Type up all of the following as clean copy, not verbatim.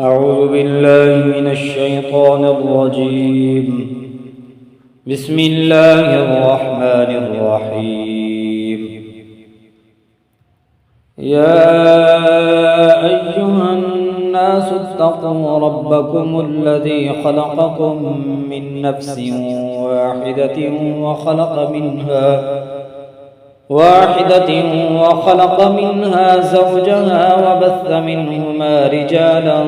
أعوذ بالله من الشيطان الرجيم. بسم الله الرحمن الرحيم. يا أيها الناس اتقوا ربكم الذي خلقكم من نفس واحدة وخلق منها زوجها وبث منهما رجالا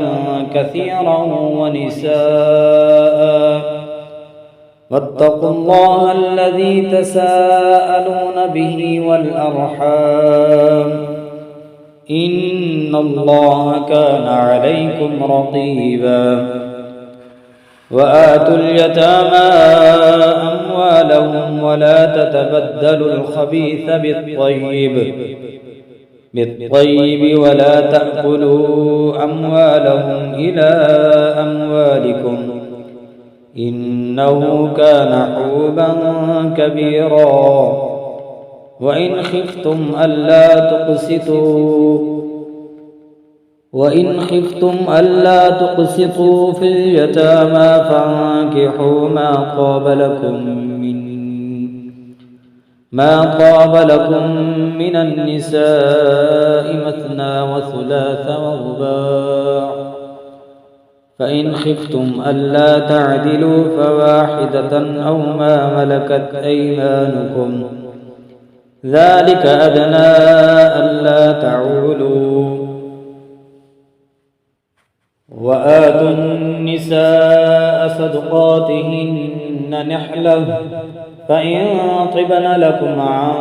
كثيرا ونساء واتقوا الله الذي تساءلون به والأرحام إن الله كان عليكم رقيبا. وآتوا اليتامى أموالهم ولا تتبدلوا الخبيث بالطيب ولا تأكلوا أموالهم إلى أموالكم إنه كان حوبا كبيرا. وإن خفتم ألا تقسطوا في اليتامى فانكحوا ما طاب لكم من النساء مثنى وثلاث ورباع. فإن خفتم ألا تعدلوا فواحدة أو ما ملكت أيمانكم ذلك أدنى ألا تعولوا. وآتوا النساء صدقاتهن نحلة فإن طبن لكم عن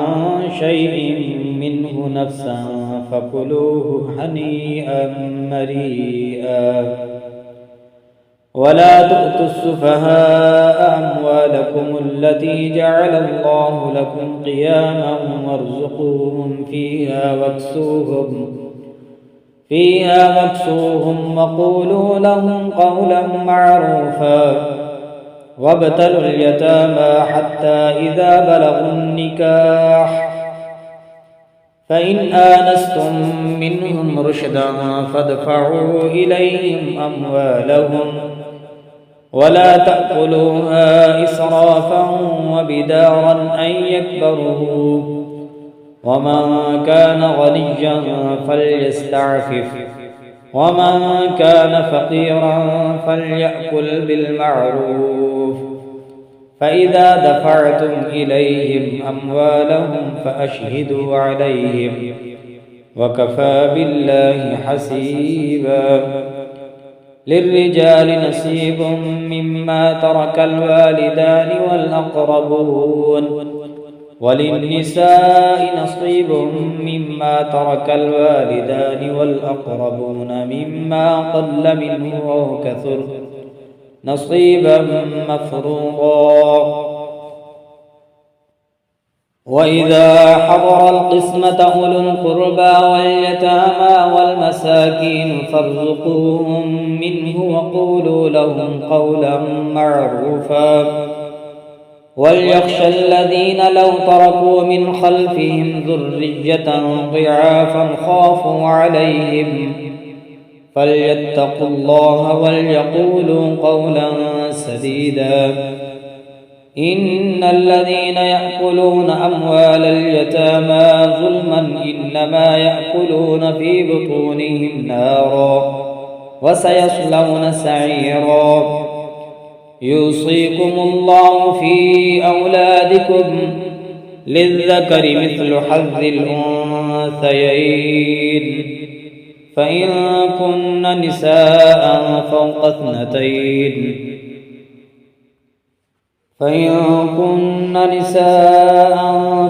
شيء منه نفسا فكلوه هنيئا مريئا. ولا تؤتوا السفهاء أموالكم التي جعل الله لكم قياما وارزقوهم فيها واكسوهم وقولوا لهم قولا معروفا. وابتلوا اليتامى حتى إذا بلغوا النكاح فإن آنستم منهم رشدا فادفعوا إليهم أموالهم ولا تأكلوها إسرافا وبدارا أن يكبروا. ومن كان غنيا فليستعفف ومن كان فقيرا فليأكل بالمعروف. فإذا دفعتم إليهم أموالهم فأشهدوا عليهم وكفى بالله حسيبا. للرجال نصيب مما ترك الوالدان والأقربون وللنساء نصيب مما ترك الوالدان والأقربون مما قل منه أو كثر نصيبا مفروضا. وإذا حضر القسمة أولو القربى واليتامى والمساكين فارزقوهم منه وقولوا لهم قولا معروفا. وليخشى الذين لو تركوا من خلفهم ذرية ضعافا خافوا عليهم فليتقوا الله وليقولوا قولا سديدا. إن الذين يأكلون أموال اليتامى ظلما إنما يأكلون في بطونهم نارا وسيصلون سعيرا. يوصيكم الله في أولادكم للذكر مثل حظ الأنثيين. فإن كن نساء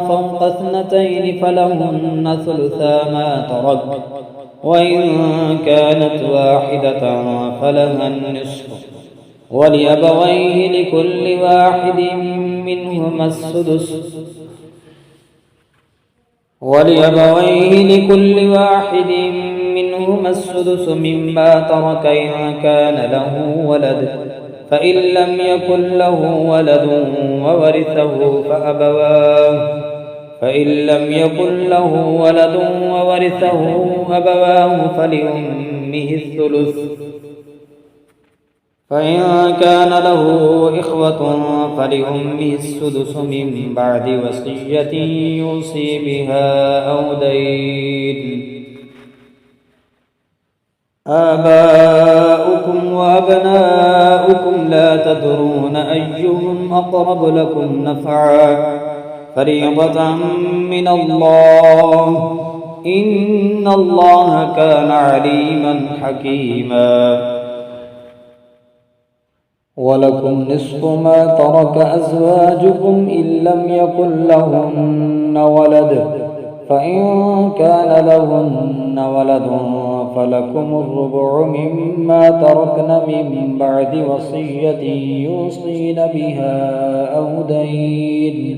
فوق اثنتين فلهن ثلثا ما ترك وإن كانت واحدة فلها النصف ولأبويه لكل واحد منهما السدس مما ترك إن كان له ولد فإن لم يكن له ولد وورثه أبواه فلأمه الثلث فإن كان له إخوة فلأمه السدس من بعد وصية يوصي بها أو دين. آباؤكم وأبناؤكم لا تدرون أيهم أقرب لكم نفعا فريضة من الله إن الله كان عليما حكيما. ولكم نصف ما ترك أزواجكم إن لم يكن لهن ولد فإن كان لهن ولد فلكم الربع مما تركن من بعد وصية يوصين بها أو دين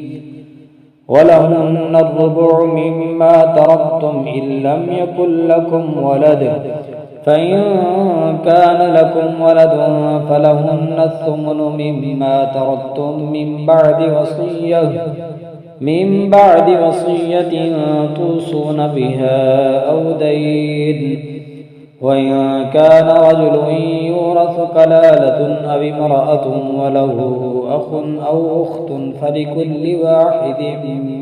ولهن الربع مما تركتم إن لم يكن لكم ولد فإن كان لكم ولد فلهن الثمن مما تركتم من بعد وصية توصون بها أو دين. وإن كان رجل يورث كلالة أو امرأة وله أخ أو أخت فلكل واحد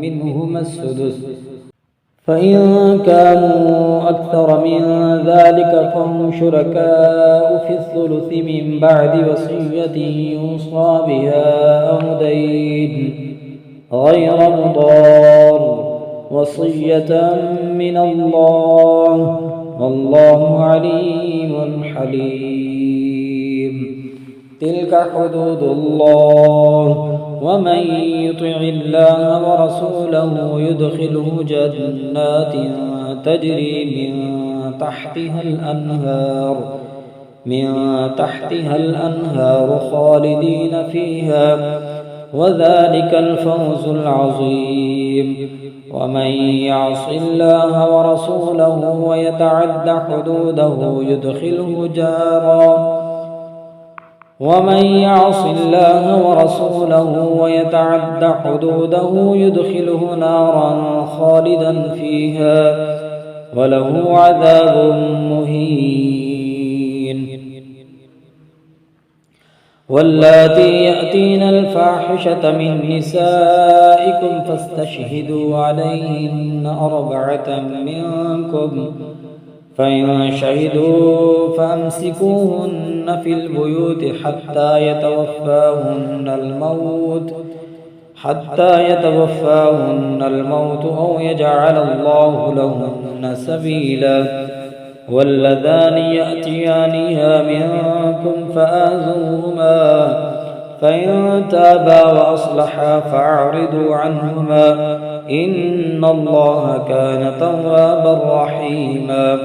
منهما السدس فإن كانوا أكثر من ذلك فهم شركاء في الثلث من بعد وصية يوصى بها أو دين غير مضار وصية من الله والله عليم حليم. تلك حدود الله ومن يطع الله ورسوله يدخله جنات تجري من تحتها الأنهار خالدين فيها وذلك الفوز العظيم. ومن يعص الله ورسوله ويتعد حدوده يدخله نارا خالدا فيها وله عذاب مهين. واللاتي يأتين الفاحشة من نسائكم فاستشهدوا عليهن 4 منكم فإن شهدوا فأمسكوهن في البيوت حتى يتوفاهن الموت أو يجعل الله لهن سبيلا. واللذان يأتيانها منكم فآذوهما فإن تابا وأصلحا فأعرضوا عنهما إن الله كان توابا رحيما.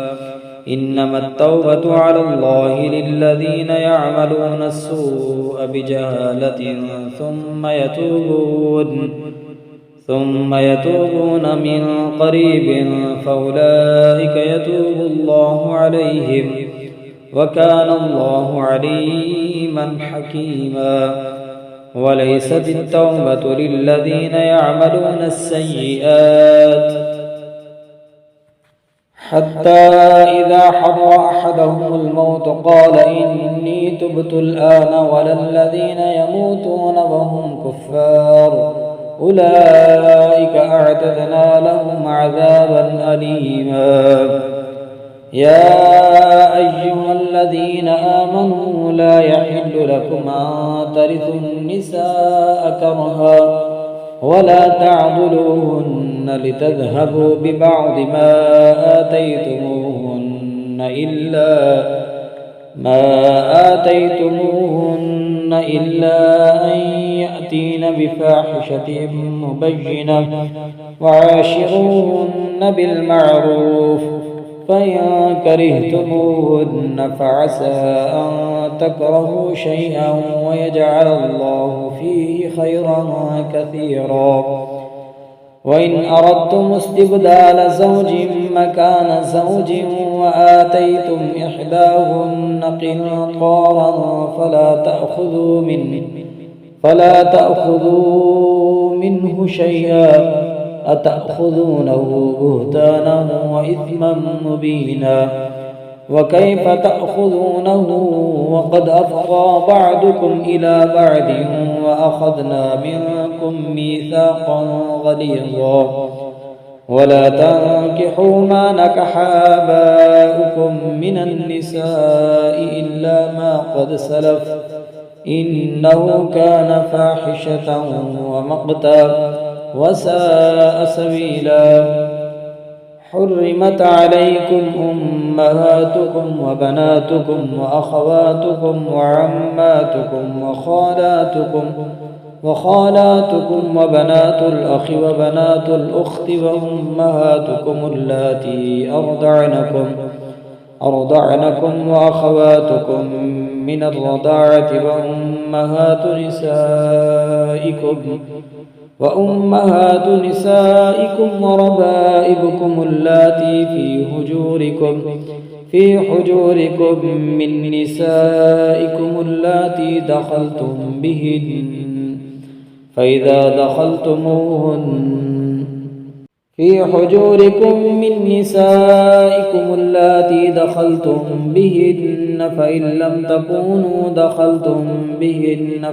إنما التوبة على الله للذين يعملون السوء بجهالة ثم يتوبون من قريب فأولئك يتوب الله عليهم وكان الله عليما حكيما. وليست التوبة للذين يعملون السيئات حتى إذا حضر أحدهم الموت قال إني تبت الآن ولا الذين يموتون وهم كفار أولئك أعتدنا لهم عذابا أليما. يا أيها الذين آمنوا لا يحل لكم أن ترثوا النساء كرها ولا تعضلوهن لتذهبوا ببعض ما آتيتموهن إلا أن يأتين بفاحشة مبينة وعاشروهن بالمعروف فإن كرهتموهن فعسى أن تكرهوا شيئا ويجعل الله فيه خيرا كثيرا. وإن أردتم استبدال زوج مكان زوج وآتيتم إحداهن قنطارا فلا تأخذوا منه شيئا أتأخذونه بهتانا وإثما مبينا. وكيف تأخذونه وقد أفضى بعضكم إلى بعض وأخذنا منكم ميثاقا غليظا ولا تنكحوا ما نكح آباؤكم من النساء إلا ما قد سلف إنه كان فاحشة ومقتا وساء سبيلا. حرمت عليكم أمهاتكم وبناتكم وأخواتكم وعماتكم وخالاتكم وبنات الأخ وبنات الأخت وأمهاتكم اللاتي أرضعنكم وأخواتكم من الرضاعة وأمهات نسائكم وربائبكم اللاتي في حجوركم من نسائكم اللاتي دخلتم بهن فإذا دخلتموهن في حجوركم من نسائكم اللاتي دخلتم بهن فإن لم تكونوا دخلتم بهن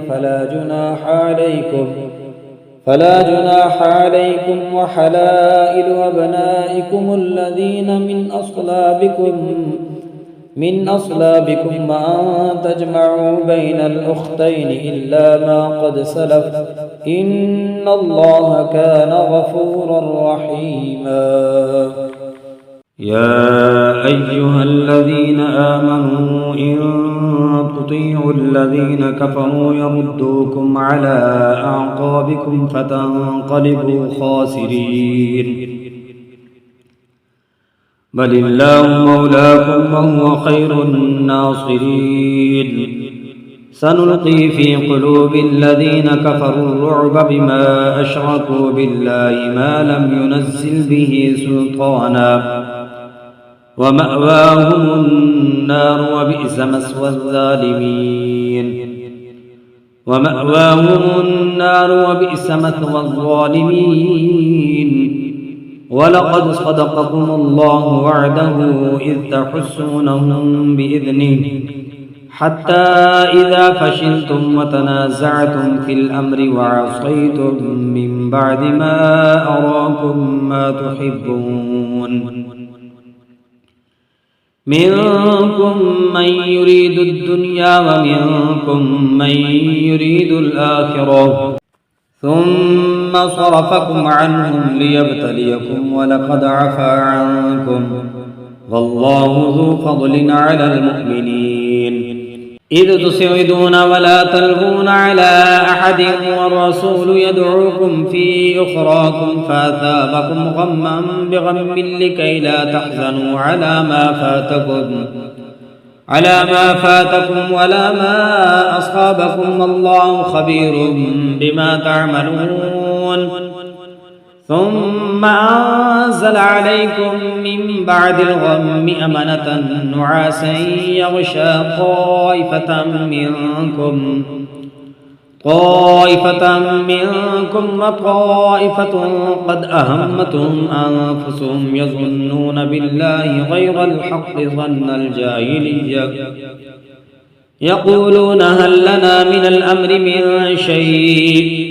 فلا جناح عليكم وحلائل أبنائكم الذين من أصلابكم وأن تجمعوا بين الأختين إلا ما قد سلف إن الله كان غفورا رحيما. يا أيها الذين آمنوا إن تطيعوا الذين كفروا يردوكم على أعقابكم فتنقلبوا خاسرين بل الله مولاكم وهو خير الناصرين. سنلقي في قلوب الذين كفروا الرعب بما أشركوا بالله ما لم ينزل به سلطانا ومأواهم النار وبئس مثوى الظالمين. ولقد صدقكم الله وعده إذ تحسونهم بإذنه حتى إذا فشلتم وتنازعتم في الأمر وعصيتم من بعد ما أراكم ما تحبون منكم من يريد الدنيا ومنكم من يريد الآخرة ثم صرفكم عنهم ليبتليكم ولقد عفا عنكم والله ذو فضل على المؤمنين. إذ تسعدون ولا تلوون على أحد والرسول يدعوكم في أخراكم فأثابكم غما بغم لكي لا تحزنوا على ما فاتكم ولا ما أصابكم والله خبير بما تعملون. ثم أنزل عليكم من بعد الغم أمنة نعاسا يغشى طائفة منكم وطائفة قد أهمتهم أنفسهم يظنون بالله غير الحق ظن الجاهلية يقولون هل لنا من الأمر من شيء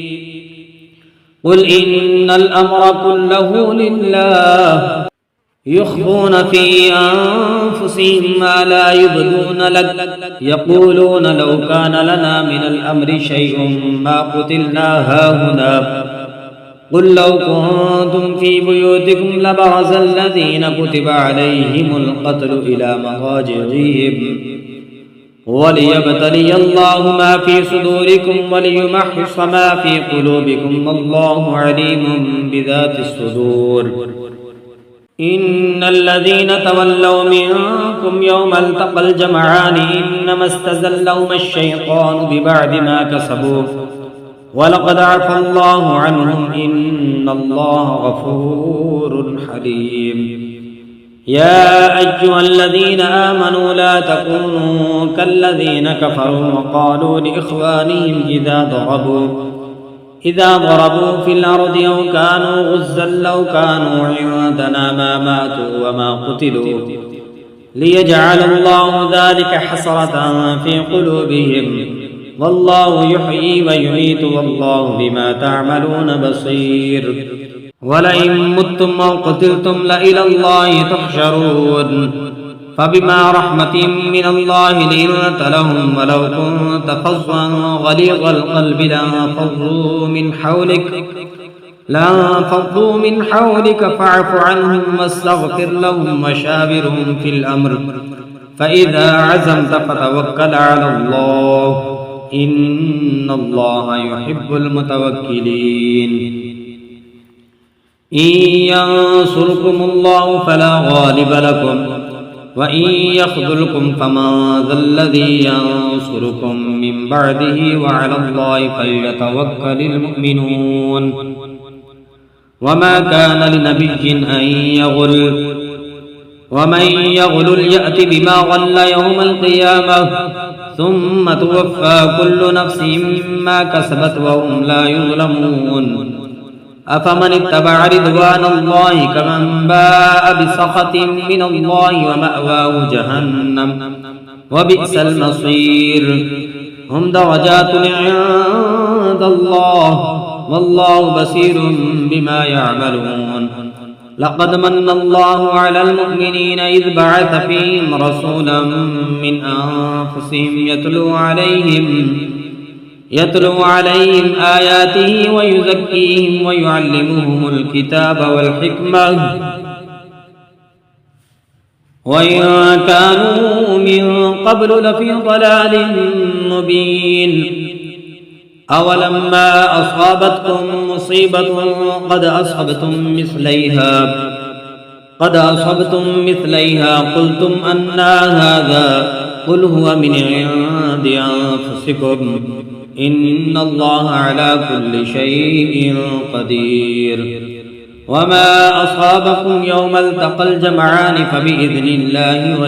قل إن الأمر كله لله يخفون في أنفسهم ما لا يبدون لك يقولون لو كان لنا من الأمر شيء ما قتلنا هاهنا قل لو كنتم في بيوتكم لبرز الذين كتب عليهم القتل إلى مضاجعهم وليبتلي الله ما في صدوركم وليمحص ما في قلوبكم والله عليم بذات الصدور. إن الذين تولوا منكم يوم التقى الجمعان إنما استزلهم الشيطان ببعد ما كسبوا ولقد عفى الله عنهم إن الله غفور حليم. يا أيها الذين آمنوا لا تكونوا كالذين كفروا وقالوا لإخوانهم إذا ضربوا في الأرض أو كانوا غزا لو كانوا عندنا ما ماتوا وما قتلوا ليجعل الله ذلك حسرة في قلوبهم والله يحيي ويميت والله بما تعملون بصير ولئن متم أو قتلتم لإلى الله تحشرون فبما رحمة من الله لنت لهم ولو كنت فظا غليظ القلب لانفضوا من حولك فاعف عنهم واستغفر لهم وشاورهم في الأمر فإذا عزمت فتوكل على الله إن الله يحب المتوكلين إن ينصركم الله فلا غالب لكم وإن يخذلكم فمن ذا الذي ينصركم من بعده وعلى الله فليتوكل المؤمنون وما كان لنبي أن يغل ومن يغل يأت بما غل يوم القيامة ثم توفى كل نفس ما كسبت وهم لا يظلمون أفمن اتبع رضوان الله كمن باء بسخط من الله ومأواه جهنم وبئس المصير هم درجات عند الله والله بصير بما يعملون لقد من الله على المؤمنين إذ بعث فيهم رسولا من أنفسهم يتلو عليهم آياته ويزكيهم ويعلمهم الكتاب والحكمة وإن كانوا من قبل لفي ضلال مبين أولما أصابتكم مصيبة قد أصبتم مثليها قلتم أنى هذا قل هو من عند أنفسكم إن الله على كل شيء قدير وما أصابكم يوم التقى الجمعان فبإذن الله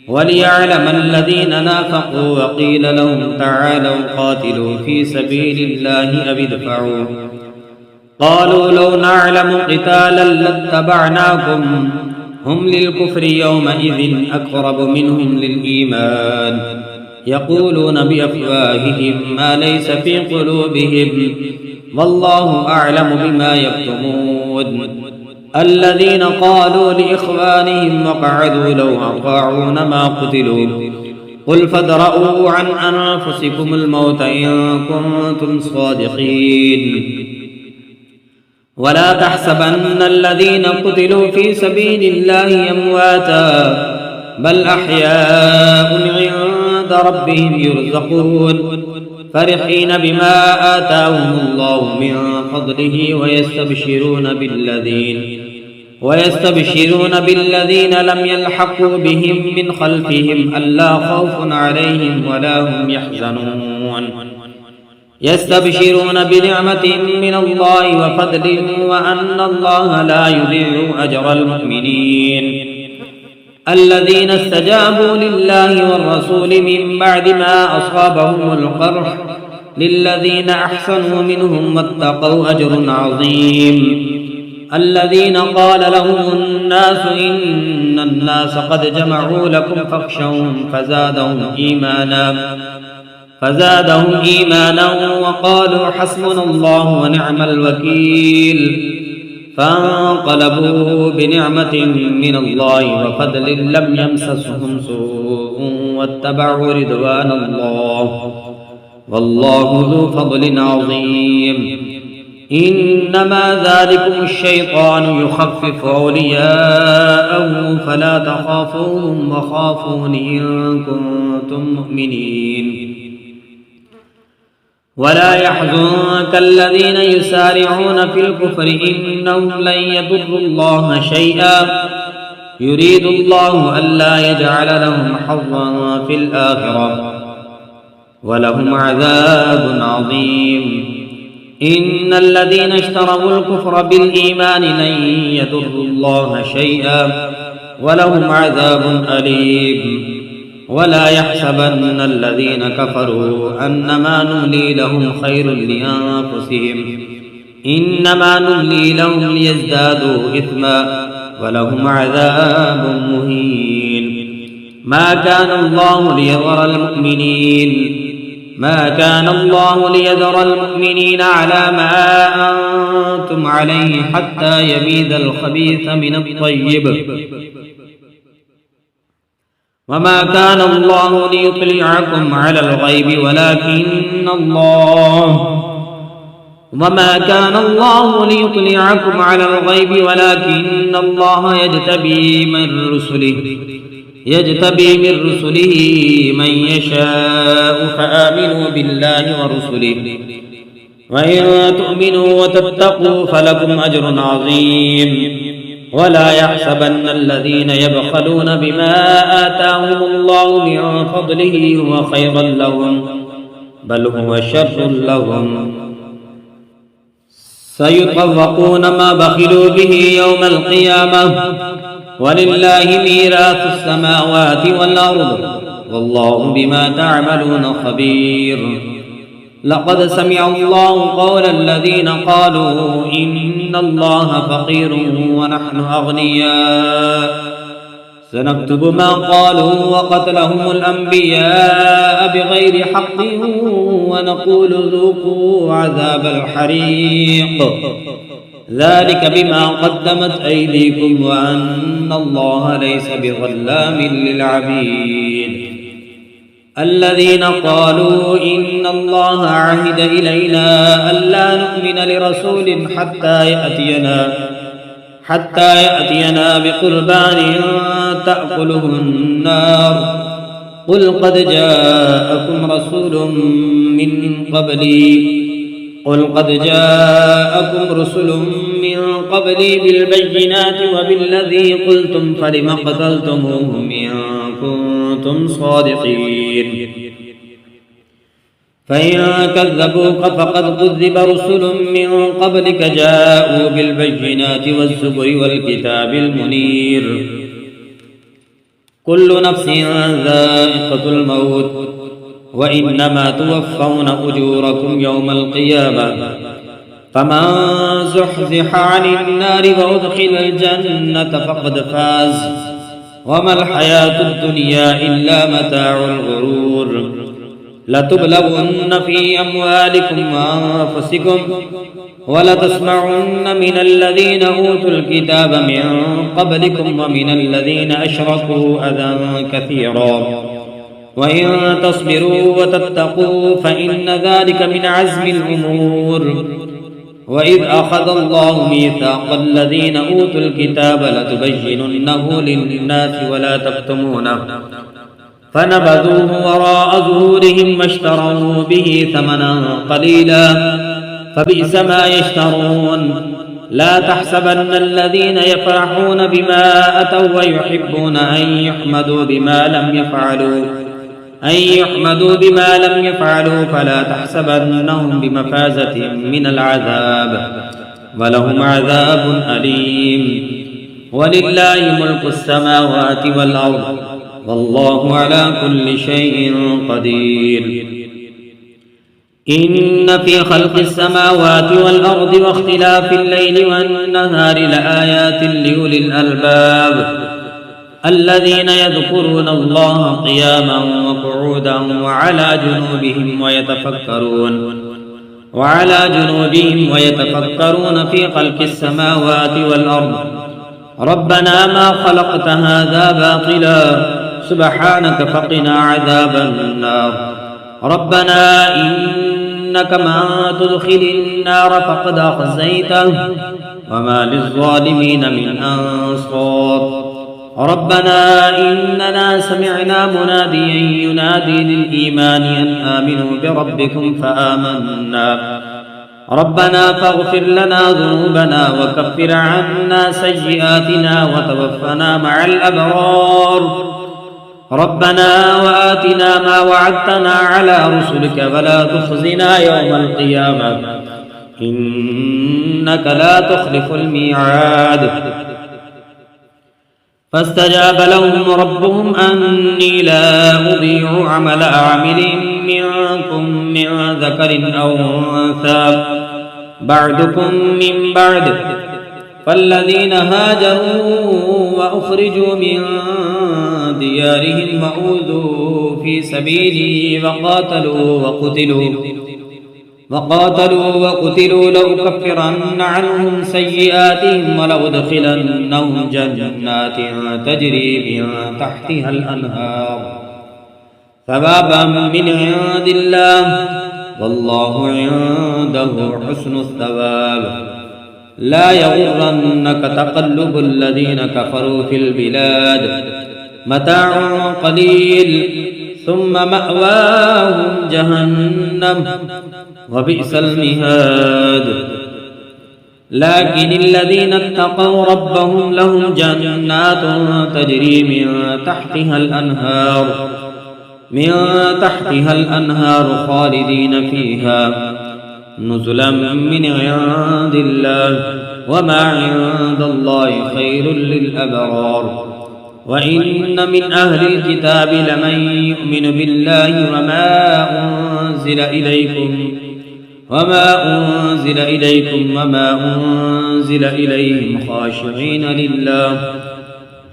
وليعلم الذين نافقوا وقيل لهم تعالوا قاتلوا في سبيل الله أو ادفعوا قالوا لو نعلم قتالا لاتبعناكم هم للكفر يومئذ أقرب منهم للإيمان يقولون بأفواههم ما ليس في قلوبهم والله أعلم بما يكتمون الذين قالوا لإخوانهم وقعدوا لو أطاعون ما قتلوا قل فادرءوا عن أنفسكم الموت إن كنتم صادقين ولا تحسبن الذين قتلوا في سبيل الله أمواتا بل أحياء عند ربهم يرزقون فرحين بما آتاهم الله من فضله ويستبشرون بالذين لم يلحقوا بهم من خلفهم ألا خوف عليهم ولا هم يحزنون يستبشرون بنعمة من الله وفضل وأن الله لا يضيع أجر المؤمنين الذين استجابوا لله والرسول من بعد ما أصابهم القرح للذين أحسنوا منهم واتقوا أجر عظيم الذين قال لهم الناس إن الناس قد جمعوا لكم فاخشوهم فزادهم إيمانا وقالوا حسبنا الله ونعم الوكيل فانقلبوا بنعمة من الله وفضل لم يمسسهم سوء واتبعوا رضوان الله والله ذو فضل عظيم إنما ذلكم الشيطان يخفف أولياءه فلا تخافوهم وخافون إن كنتم مؤمنين ولا يحزنك الذين يسارعون في الكفر إنهم لن يضروا الله شيئا يريد الله ألا يجعل لهم حظا في الآخرة ولهم عذاب عظيم إن الذين اشتروا الكفر بالإيمان لن يضروا الله شيئا ولهم عذاب أليم ولا يحسبن الذين كفروا أنما نملي لهم خير لأنفسهم إنما نملي لهم ليزدادوا إثما ولهم عذاب مهين. ما كان الله ليذر المؤمنين على ما أنتم عليه حتى يميز الخبيث من الطيب، وما كان الله ليطلعكم على الغيب ولكن الله يجتبي من رسله من يشاء، فآمنوا بالله ورسله، وإن تؤمنوا وتتقوا فلكم أجر عظيم. ولا يحسبن الذين يبخلون بما آتاهم الله من فضله هو خيرا لهم، بل هو شر لهم. سيطوقون ما بخلوا به يوم القيامة، ولله ميراث السماوات والأرض، والله بما تعملون خبير. لقد سمع الله قول الذين قالوا إن الله فقير ونحن أغنياء، سنكتب ما قالوا وقتلهم الأنبياء بغير حق، ونقول ذوقوا عذاب الحريق، ذلك بما قدمت أيديكم وأن الله ليس بظلام للعبيد. الذين قالوا إن الله عهد إلينا ألا نؤمن لرسول حتى يأتينا بقربان تأكله النار، قل قد جاءكم رسل من قبلي بالبينات وبالذي قلتم، فلم قتلتموهم إن كنتم صادقين. فإن كذبوك فقد كذب رسل من قبلك جاءوا بالبينات والزبر والكتاب المنير. كل نفس ذائقة الموت، وإنما توفون أجوركم يوم القيامة، فمن زحزح عن النار وأدخل الجنة فقد فاز، وما الحياة الدنيا إلا متاع الغرور. لتبلغن في أموالكم وأنفسكم، ولتسمعن من الذين أوتوا الكتاب من قبلكم ومن الذين أشركوا أذى كثيرا، وإن تصبروا وتتقوا فإن ذلك من عزم الأمور. وإذ أخذ الله ميثاق الذين أوتوا الكتاب لتبيننه للناس ولا تكتمونه، فنبذوه وراء ظهورهم واشتروا به ثمنا قليلا، فبئس ما يشترون. لا تحسبن الذين يفرحون بما أتوا ويحبون أن يحمدوا بما لم يفعلوا فلا تحسبنهم بمفازة من العذاب، ولهم عذاب أليم. ولله ملك السماوات والأرض، والله على كل شيء قدير. إن في خلق السماوات والأرض واختلاف الليل والنهار لآيات لأولي الألباب، الذين يذكرون الله قياما وقعودا وعلى جنوبهم ويتفكرون في خلق السماوات والأرض. ربنا ما خلقت هذا باطلا، سبحانك فقنا عذاب النار. ربنا إنك من تدخل النار فقد أخزيته، وما للظالمين من أنصار. ربنا إننا سمعنا مناديا ينادي للإيمان أن آمنوا بربكم فآمنا. ربنا فاغفر لنا ذنوبنا وكفر عنا سيئاتنا وتوفنا مع الأبرار. ربنا وآتنا ما وعدتنا على رسلك ولا تخزنا يوم القيامة إنك لا تخلف الميعاد. فاستجاب لهم ربهم أني لا أضيع عمل عامل منكم من ذكر أو أنثى بعدكم من بعد، فالذين هاجروا وأخرجوا من ديارهم وأوذوا في سبيلي وقتلوا لأكفرن عنهم سيئاتهم ولأدخلنهم جنات تجري من تحتها الأنهار ثوابا من عند الله والله عنده حسن الثواب. لا يغرنك تقلب الذين كفروا في البلاد متاع قليل ثم مأواهم جهنم وبئس المهاد. لكن الذين اتقوا ربهم لهم جنات تجري من تحتها الأنهار خالدين فيها نزلا من عند الله وما عند الله خير للأبرار. وإن من أهل الكتاب لمن يؤمن بالله وما أنزل إليكم وما أنزل إليهم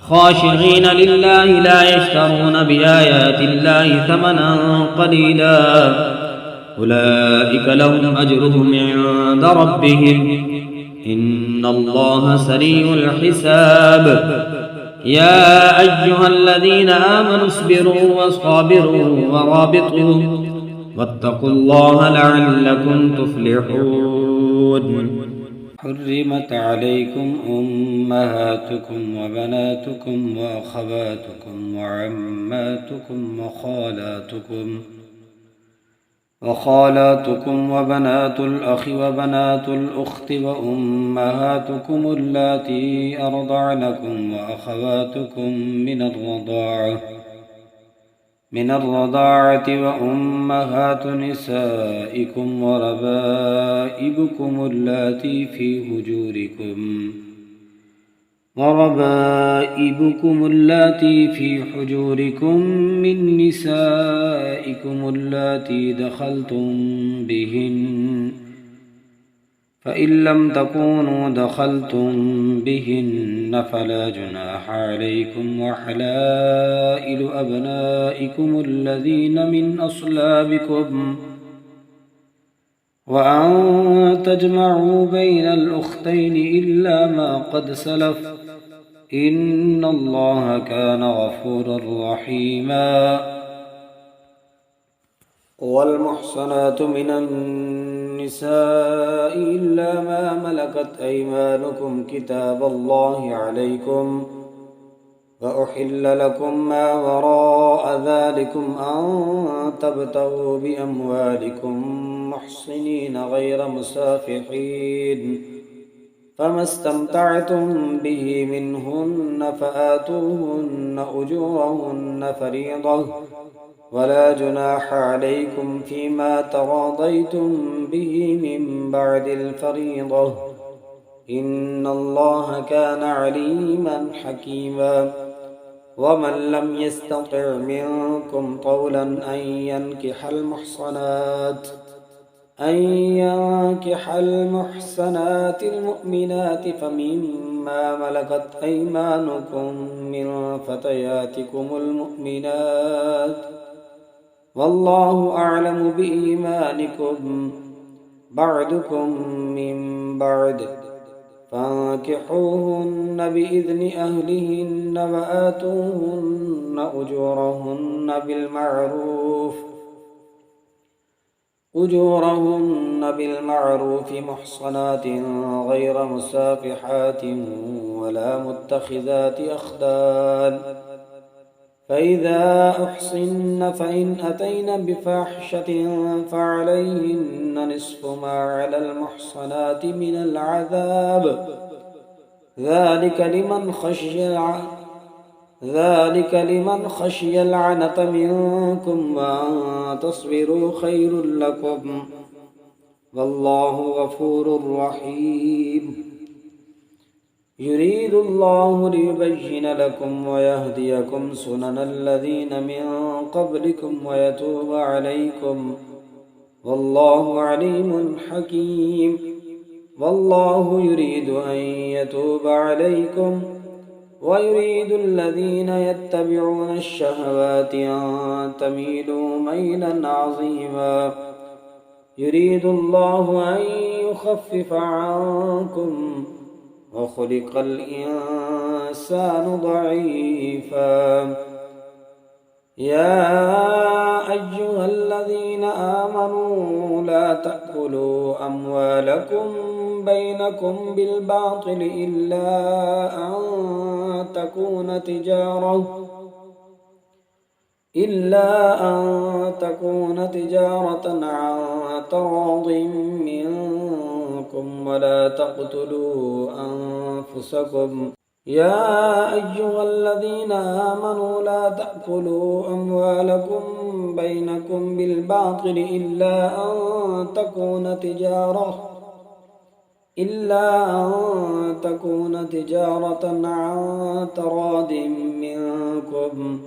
خاشعين لله لا يشترون بآيات الله ثمنا قليلا أولئك لهم أجرهم عند ربهم إن الله سريع الحساب. يا أيها الذين آمنوا اصبروا وصابروا ورابطوا واتقوا الله لعلكم تفلحون. حرمت عليكم أمهاتكم وبناتكم وأخواتكم وعماتكم وخالاتكم وبنات الأخ وبنات الأخت وأمهاتكم اللاتي أرضعنكم وأخواتكم من الرضاعة وأمهات نسائكم وربائبكم اللاتي في حجوركم من نسائكم اللاتي دخلتم بهن فإن لم تكونوا دخلتم بهن فلا جناح عليكم وحلائل أبنائكم الذين من أصلابكم وأن تجمعوا بين الأختين إلا ما قد سلف إن الله كان غفورا رحيما. والمحصنات من النساء إلا ما ملكت أيمانكم كتاب الله عليكم وأحل لكم ما وراء ذلكم أن تبتغوا بأموالكم محصنين غير مسافحين فما استمتعتم به منهن فآتوهن أجورهن فريضة ولا جناح عليكم فيما تراضيتم به من بعد الفريضة إن الله كان عليما حكيما. ومن لم يستطع منكم طولا أن ينكح المحصنات المؤمنات فمما ملكت أيمانكم من فتياتكم المؤمنات والله أعلم بإيمانكم بعضكم من بعض فانكحوهن بإذن أهلهن وآتوهن أجورهن بالمعروف محصنات غير مسافحات ولا متخذات أخدان فإذا أحصن فإن أتين بفاحشة فعليهن نصف ما على المحصنات من العذاب ذلك لمن خشي العنة منكم وأن تصبروا خير لكم والله غفور رحيم. يريد الله ليبين لكم ويهديكم سنن الذين من قبلكم ويتوب عليكم والله عليم حكيم. والله يريد أن يتوب عليكم ويريد الذين يتبعون الشهوات أن تميلوا ميلا عظيما يريد الله أن يخفف عنكم وخلق الإنسان ضعيفا يا أيها الذين آمنوا لا تأكلوا أموالكم بينكم بالباطل إلا أن تكون تجارة عن تراض منكم ولا تقتلوا أنفسكم يا أيها الذين آمنوا لا تأكلوا أموالكم بينكم بالباطل إلا أن تكون تجارة عن تراض منكم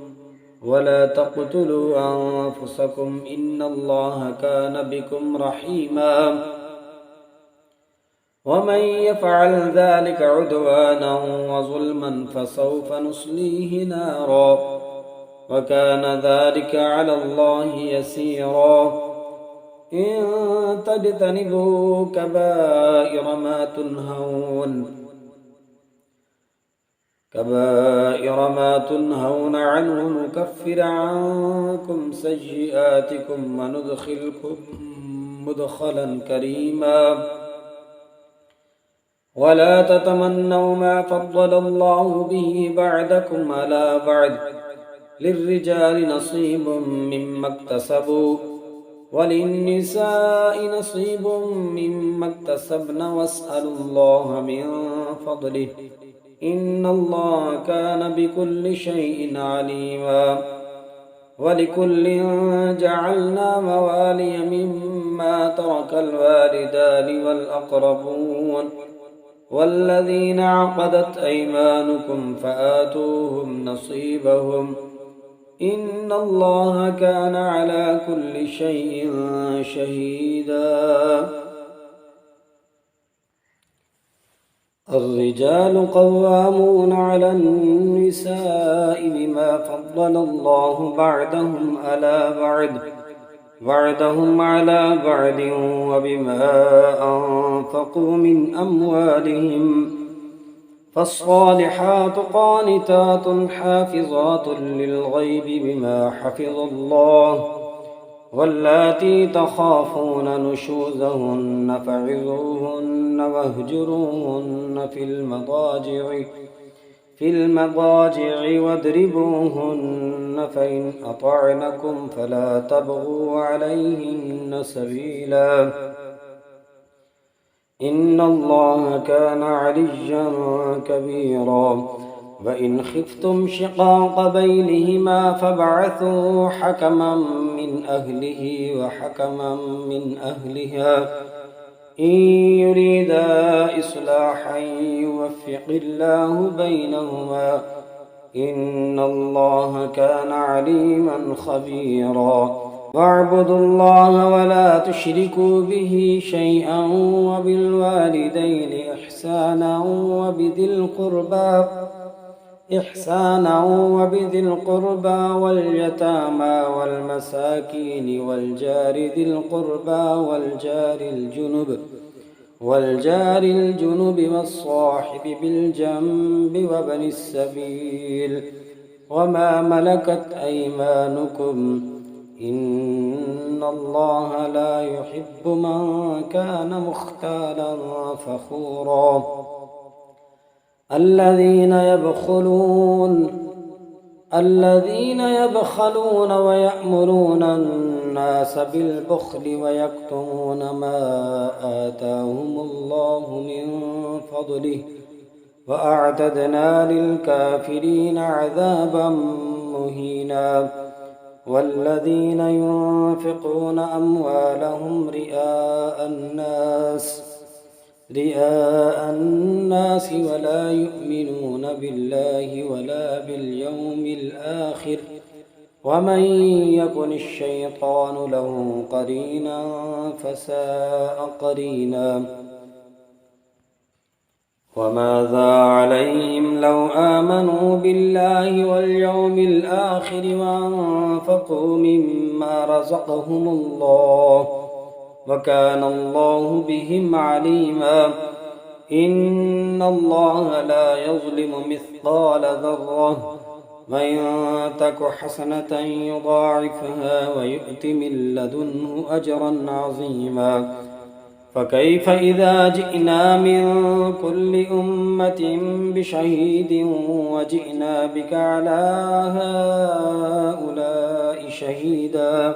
ولا تقتلوا أنفسكم إن الله كان بكم رحيما ومن يفعل ذلك عدوانا وظلما فسوف نصليه نارا وكان ذلك على الله يسيرا إن تجتنبوا كبائر ما تنهون عنه نكفر عنكم سيئاتكم وندخلكم مدخلا كريما ولا تتمنوا ما فضل الله به بعدكم على بعد للرجال نصيب مما اكتسبوا وللنساء نصيب مما اكتسبن واسألوا الله من فضله إن الله كان بكل شيء عليما ولكل جعلنا موالي مما ترك الوالدان والأقربون والذين عقدت أيمانكم فآتوهم نصيبهم إن الله كان على كل شيء شهيدا الرجال قوامون على النساء بما فضل الله بعدهم على بعد وبما أنفقوا من أموالهم فالصالحات قانتات حافظات للغيب بما حفظ الله واللاتي تخافون نشوزهن فعظوهن واهجروهن في المضاجع واضربوهن فإن أطعنكم فلا تبغوا عليهن سبيلا إن الله كان عليا كبيرا وإن خفتم شقاق بينهما فابعثوا حكما من أهله وحكما من أهلها إن يريدا إصلاحا يوفق الله بينهما إن الله كان عليما خبيرا واعبدوا الله ولا تشركوا به شيئا وبالوالدين إحسانا وبذي القربى واليتامى والمساكين والجار ذي القربى والجار الجنب والصاحب بالجنب وابن السبيل وما ملكت أيمانكم إن الله لا يحب من كان مختالا فخورا الذين يبخلون ويأمرون الناس بالبخل ويكتمون ما آتاهم الله من فضله وأعتدنا للكافرين عذابا مهينا والذين ينفقون أموالهم رئاء الناس ولا يؤمنون بالله ولا باليوم الآخر ومن يكن الشيطان له قرينا فساء قرينا وماذا عليهم لو آمنوا بالله واليوم الآخر وأنفقوا مما رزقهم الله وكان الله بهم عليما إن الله لا يظلم مثقال ذرة وإن تك حسنة يضاعفها ويؤت من لدنه أجرا عظيما فكيف إذا جئنا من كل أمة بشهيد وجئنا بك على هؤلاء شهيدا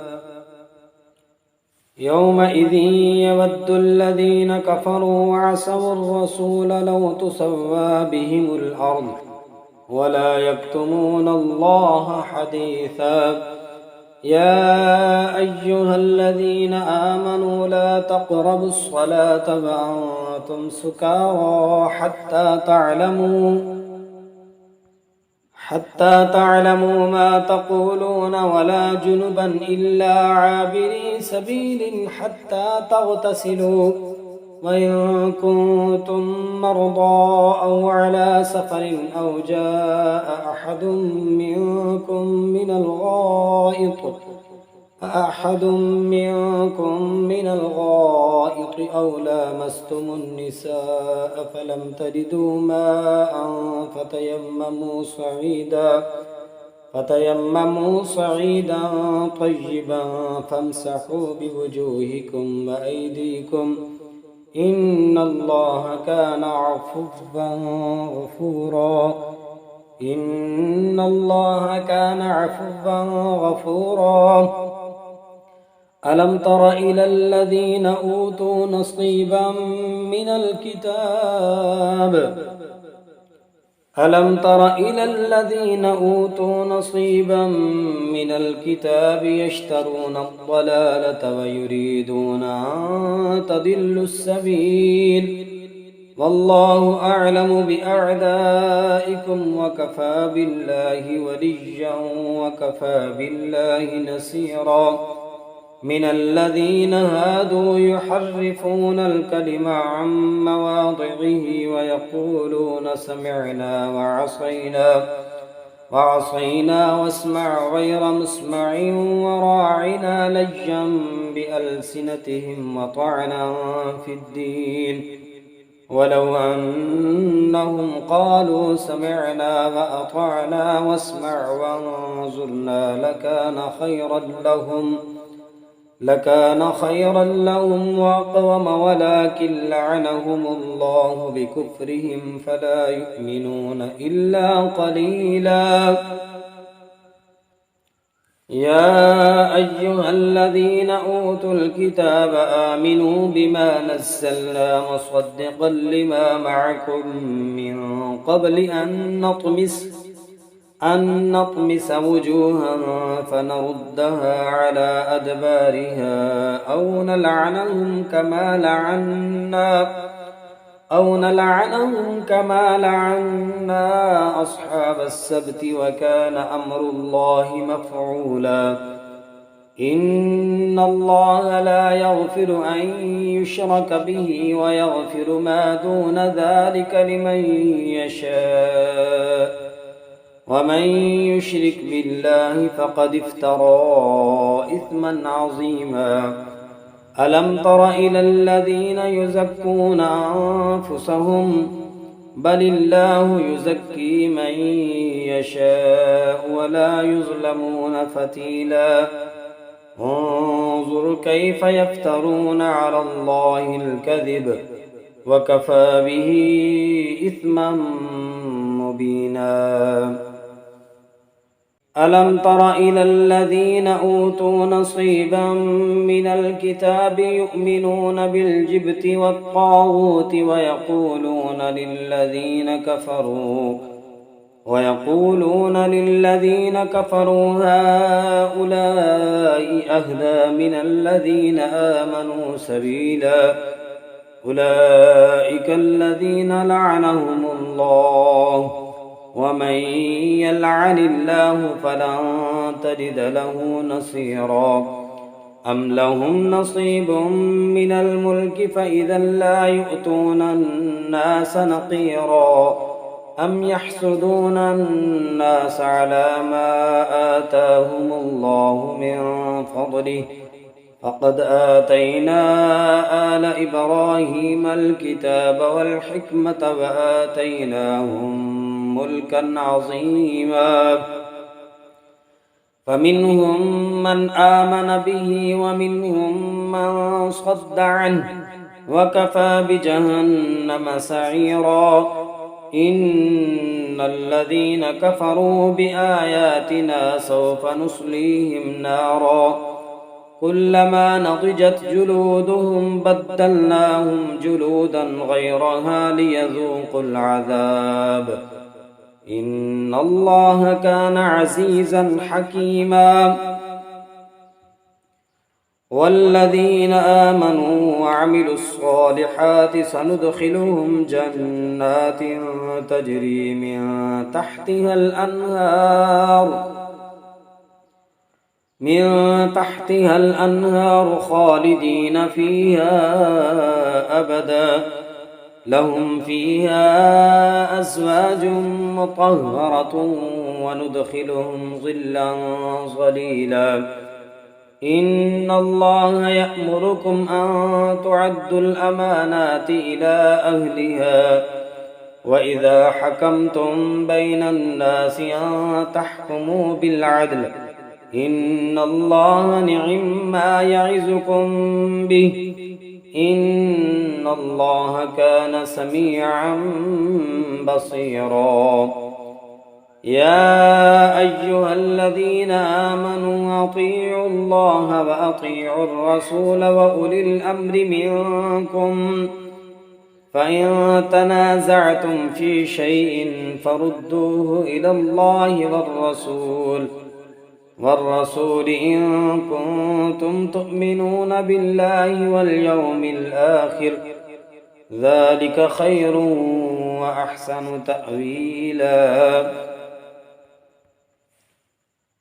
يومئذ يود الذين كفروا وعصوا الرسول لو تسوى بهم الأرض ولا يكتمون الله حديثا يا أيها الذين آمنوا لا تقربوا الصلاة وأنتم سكارى حتى تعلموا ما تقولون ولا جنبا إلا عابري سبيل حتى تغتسلوا وإن كنتم مرضى أو على سفر أو جاء أحد منكم من الغائط أو لامستم النساء فلم تجدوا ماء فتيمموا صعيدا طيبا فامسحوا بوجوهكم وأيديكم إن الله كان عفوا غفورا ألم تر إلى الذين أوتوا نصيبا من الكتاب يشترون الضلالة ويريدون أن تضلوا السبيل والله أعلم بأعدائكم وكفى بالله وليا وكفى بالله نصيرا من الذين هادوا يحرفون الكلم عن مواضعه ويقولون سمعنا وعصينا واسمع غير مسمع وراعنا لجا بألسنتهم وطعنا في الدين ولو أنهم قالوا سمعنا وأطعنا واسمع وانظرنا لكان خيرا لهم وأقوم ولكن لعنهم الله بكفرهم فلا يؤمنون إلا قليلا يا أيها الذين أوتوا الكتاب آمنوا بما نزلنا مصدقا لما معكم من قبل أن نطمس وجوها فنردها على أدبارها أو نلعنهم كما لعنا أصحاب السبت وكان أمر الله مفعولا إن الله لا يغفر أن يشرك به ويغفر ما دون ذلك لمن يشاء ومن يشرك بالله فقد افترى إثما عظيما ألم تر إلى الذين يزكون أنفسهم بل الله يزكي من يشاء ولا يظلمون فتيلا انظر كيف يفترون على الله الكذب وكفى به إثما مبينا ألم تر إلى الذين أوتوا نصيبا من الكتاب يؤمنون بالجبت والطاغوت ويقولون للذين كفروا هؤلاء أهدى من الذين آمنوا سبيلا أولئك الذين لعنهم الله ومن يلعن الله فلن تجد له نصيرا أم لهم نصيب من الملك فإذا لا يؤتون الناس نقيرا أم يحسدون الناس على ما آتاهم الله من فضله فقد آتينا آل إبراهيم الكتاب والحكمة وآتيناهم ملكا عظيما فمنهم من آمن به ومنهم من صد عنه وكفى بجهنم سعيرا إن الذين كفروا بآياتنا سوف نصليهم نارا كلما نضجت جلودهم بدلناهم جلودا غيرها ليذوقوا العذاب إن الله كان عزيزا حكيما والذين آمنوا وعملوا الصالحات سندخلهم جنات تجري من تحتها الأنهار خالدين فيها أبدا لهم فيها أزواج مطهرة وندخلهم ظلا ظليلا إن الله يأمركم أن تعدوا الأمانات إلى أهلها وإذا حكمتم بين الناس أن تحكموا بالعدل إن الله نعم ما يعظكم به إن الله كان سميعا بصيرا يا أيها الذين آمنوا أطيعوا الله وأطيعوا الرسول وأولي الأمر منكم فإن تنازعتم في شيء فردوه إلى الله والرسول إن كنتم تؤمنون بالله واليوم الآخر ذلك خير وأحسن تأويلا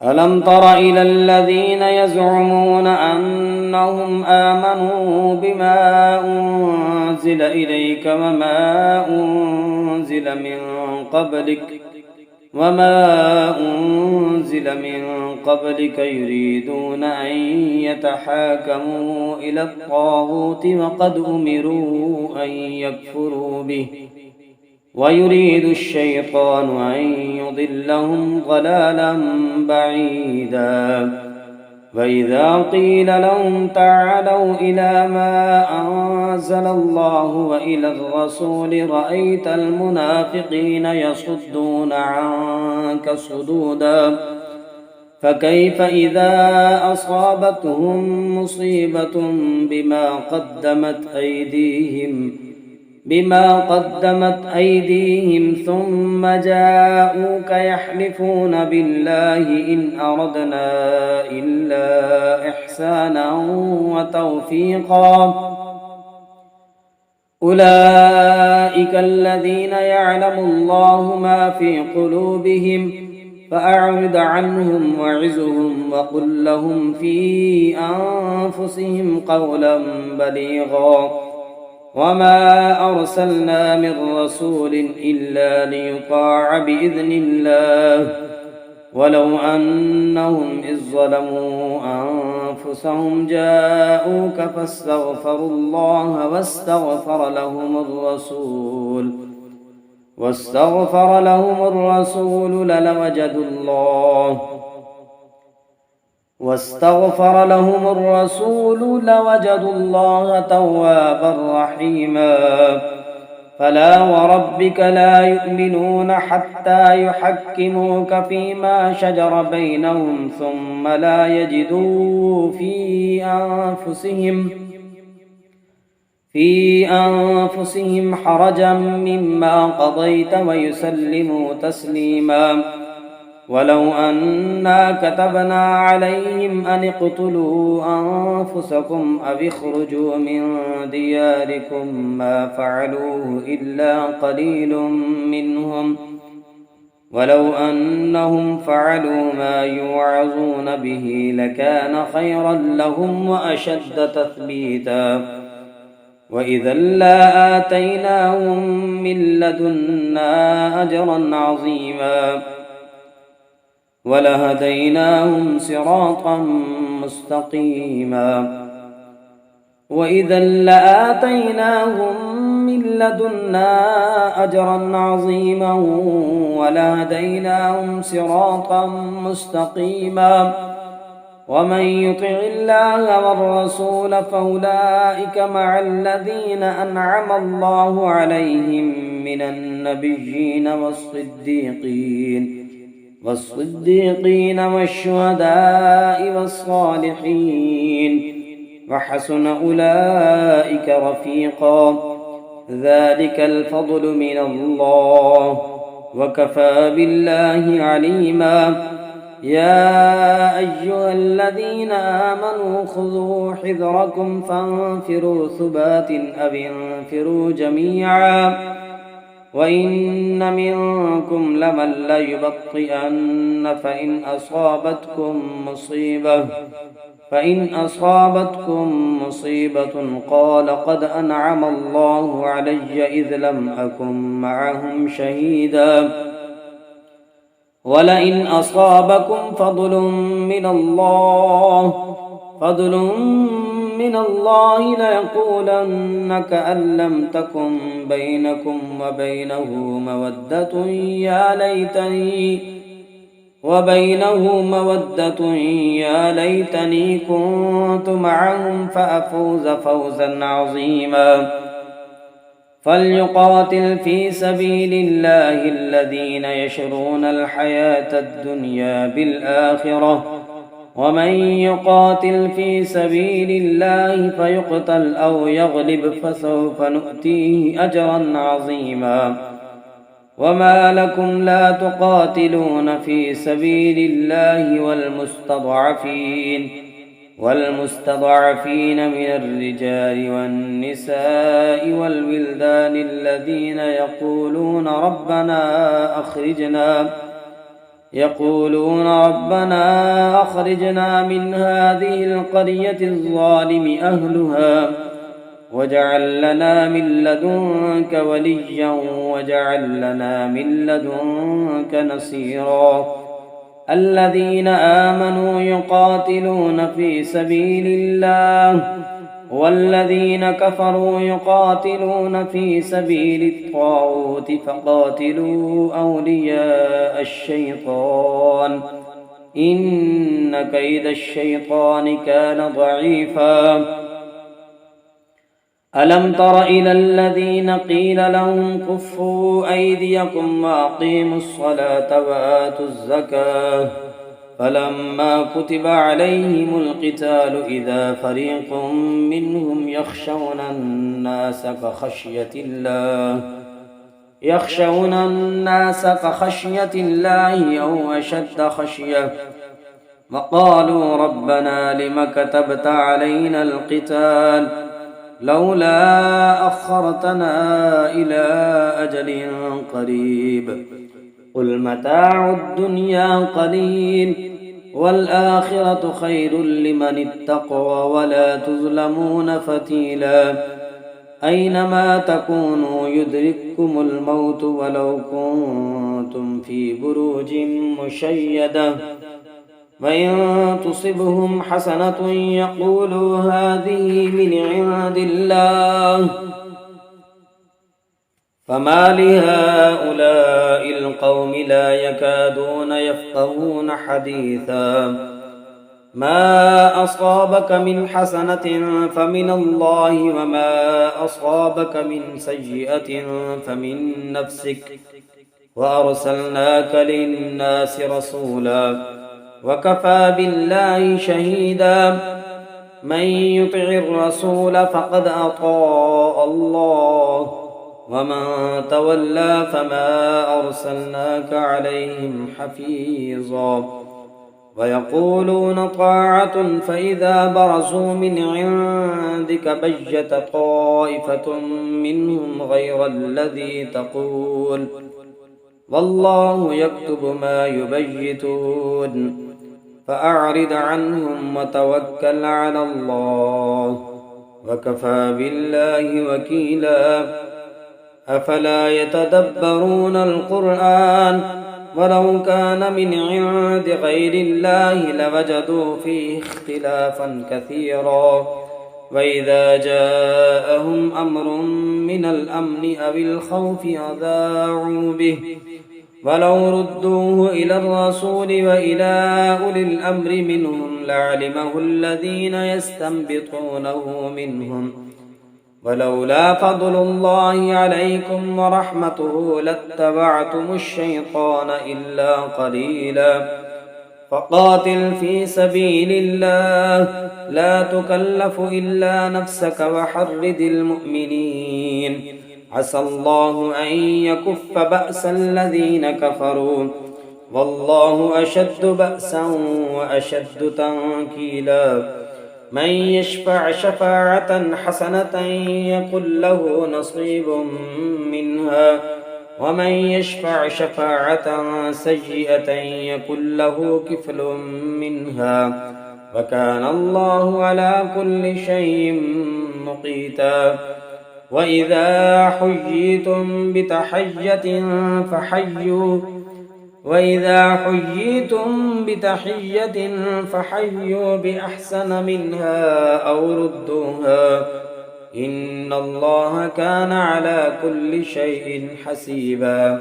ألم تر إلى الذين يزعمون أنهم آمنوا بما أنزل إليك وما أنزل من قبلك يريدون أن يتحاكموا إلى الطاغوت وقد أمروا أن يكفروا به ويريد الشيطان أن يضلهم ضلالا بعيدا وإذا قيل لهم تعالوا إلى ما أنزل الله وإلى الرسول رأيت المنافقين يصدون عنك صدودا فكيف إذا أصابتهم مصيبة بما قدمت أيديهم ثم جاءوك يحلفون بالله إن أردنا إلا إحسانا وتوفيقا أولئك الذين يعلم الله ما في قلوبهم فأعرض عنهم وعظهم وقل لهم في أنفسهم قولا بليغا وما أرسلنا من رسول إلا ليطاع بإذن الله ولو أنهم إذ ظلموا أنفسهم جاءوك فاستغفروا الله واستغفر لهم الرسول لوجدوا الله توابا رحيما فلا وربك لا يؤمنون حتى يحكموك فيما شجر بينهم ثم لا يجدوا في أنفسهم حرجا مما قضيت ويسلموا تسليما ولو أنا كتبنا عليهم أن اقتلوا أنفسكم أو اخرجوا من دياركم ما فعلوه إلا قليل منهم ولو أنهم فعلوا ما يوعظون به لكان خيرا لهم وأشد تثبيتا وإذا لآتيناهم من لدنا أجرا عظيما ولهديناهم صراطا مستقيما وإذا لآتيناهم من لدنا أجرا عظيما ولهديناهم صراطا مستقيما ومن يطع الله والرسول فأولئك مع الذين أنعم الله عليهم من النبيين والصديقين والشهداء والصالحين وحسن أولئك رفيقا ذلك الفضل من الله وكفى بالله عليما يا أيها الذين آمنوا خذوا حذركم فانفروا ثبات أو انفروا جميعا وإن منكم لمن ليبطئن فإن أصابتكم مصيبة قال قد أنعم الله علي إذ لم أكن معهم شهيدا ولئن أصابكم فضل من الله ليقولن كأن لم تكن بينكم وبينه مودة يا ليتني كنت معهم فأفوز فوزا عظيما فليقاتل في سبيل الله الذين يشرون الحياة الدنيا بالآخرة ومن يقاتل في سبيل الله فيقتل أو يغلب فسوف نؤتيه أجرا عظيما وما لكم لا تقاتلون في سبيل الله والمستضعفين من الرجال والنساء والولدان الذين يقولون ربنا أخرجنا من هذه القرية الظالم أهلها واجعل لنا من لدنك وليا واجعل لنا من لدنك نصيرا الذين آمنوا يقاتلون في سبيل الله والذين كفروا يقاتلون في سبيل الطاغوت فقاتلوا أولياء الشيطان إن كيد الشيطان كان ضعيفا ألم تر إلى الذين قيل لهم كفوا أيديكم وأقيموا الصلاة وآتوا الزكاة فلما كتب عليهم القتال إذا فريق منهم يخشون الناس كخشية الله أو أشد خشية وقالوا ربنا لم كتبت علينا القتال لولا أخرتنا إلى أجل قريب قل متاع الدنيا قليل والآخرة خير لمن اتقى ولا تظلمون فتيلا أينما تكونوا يدرككم الموت ولو كنتم في بروج مشيدة وإن تصبهم حسنة يقولوا هذه من عند الله فما لهؤلاء القوم لا يكادون يفقهون حديثا ما أصابك من حسنة فمن الله وما أصابك من سيئة فمن نفسك وأرسلناك للناس رسولا وكفى بالله شهيدا من يطع الرسول فقد أطاع الله ومن تولى فما أرسلناك عليهم حفيظا ويقولون طاعة فإذا برزوا من عندك بيت طائفة منهم غير الذي تقول والله يكتب ما يبيتون فأعرض عنهم وتوكل على الله وكفى بالله وكيلا أفلا يتدبرون القرآن ولو كان من عند غير الله لوجدوا فيه اختلافا كثيرا وإذا جاءهم أمر من الأمن أو الخوف أذاعوا به ولو ردوه إلى الرسول وإلى أولي الأمر منهم لعلمه الذين يستنبطونه منهم ولولا فضل الله عليكم ورحمته لاتبعتم الشيطان إلا قليلا فقاتل في سبيل الله لا تكلف إلا نفسك وحرد المؤمنين عسى الله أن يكف بأس الذين كفروا والله أشد بأسا وأشد تنكيلا من يشفع شفاعة حسنة يكن له نصيب منها ومن يشفع شفاعة سيئة يكن له كفل منها وكان الله على كل شيء مقيتا وإذا حييتم بتحية فحيوا بأحسن منها أو ردوها إن الله كان على كل شيء حسيبا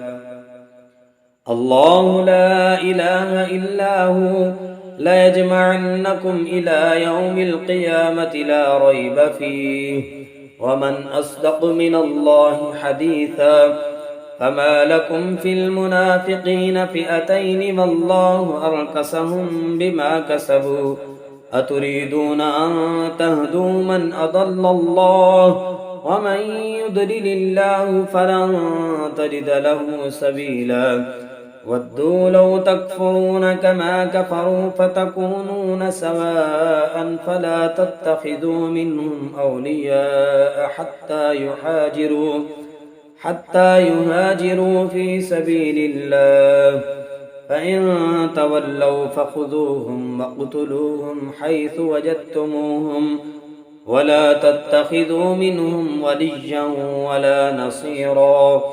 الله لا إله إلا هو ليجمعنكم إلى يوم القيامة لا ريب فيه ومن أصدق من الله حديثا فما لكم في المنافقين فئتين والله أركسهم بما كسبوا أتريدون أن تهدوا من أضل الله ومن يضلل الله فلن تجد له سبيلا ودوا لو تكفرون كما كفروا فتكونون سواء فلا تتخذوا منهم أولياء حتى يهاجروا في سبيل الله فإن تولوا فخذوهم واقتلوهم حيث وجدتموهم ولا تتخذوا منهم وليا ولا نصيرا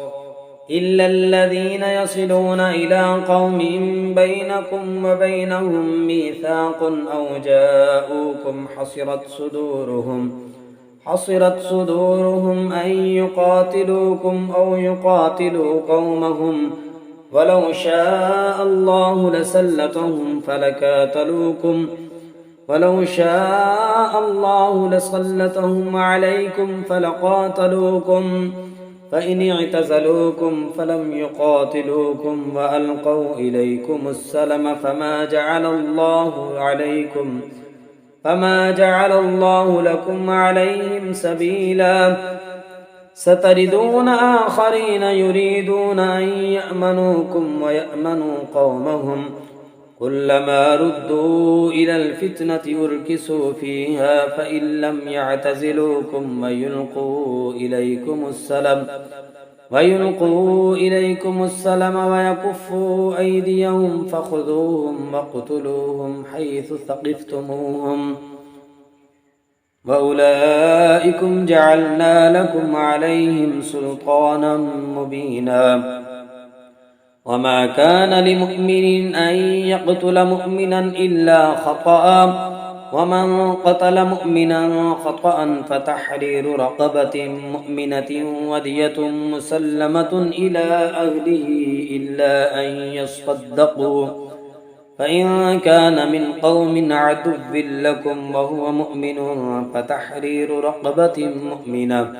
إلا الذين يصلون إلى قوم بينكم وبينهم ميثاق أو جاءوكم حصرت صدورهم أن يقاتلوكم أو يقاتلوا قومهم ولو شاء الله لسلطهم عليكم فلقاتلوكم فإن اعتزلوكم فلم يقاتلوكم وألقوا إليكم السلم فما جعل الله لكم عليهم سبيلا ستجدون آخرين يريدون أن يأمنوكم ويأمنوا قومهم كلما ردوا إلى الفتنة أركسوا فيها فإن لم يعتزلوكم ويلقوا إليكم السلم ويكفوا أيديهم فخذوهم واقتلوهم حيث ثقفتموهم وأولئكم جعلنا لكم عليهم سلطانا مبينا وما كان لمؤمن أن يقتل مؤمنا إلا خطأ ومن قتل مؤمنا خطأ فتحرير رقبة مؤمنة ودية مسلمة إلى أهله إلا أن يصدقوا فإن كان من قوم عدو لكم وهو مؤمن فتحرير رقبة مؤمنة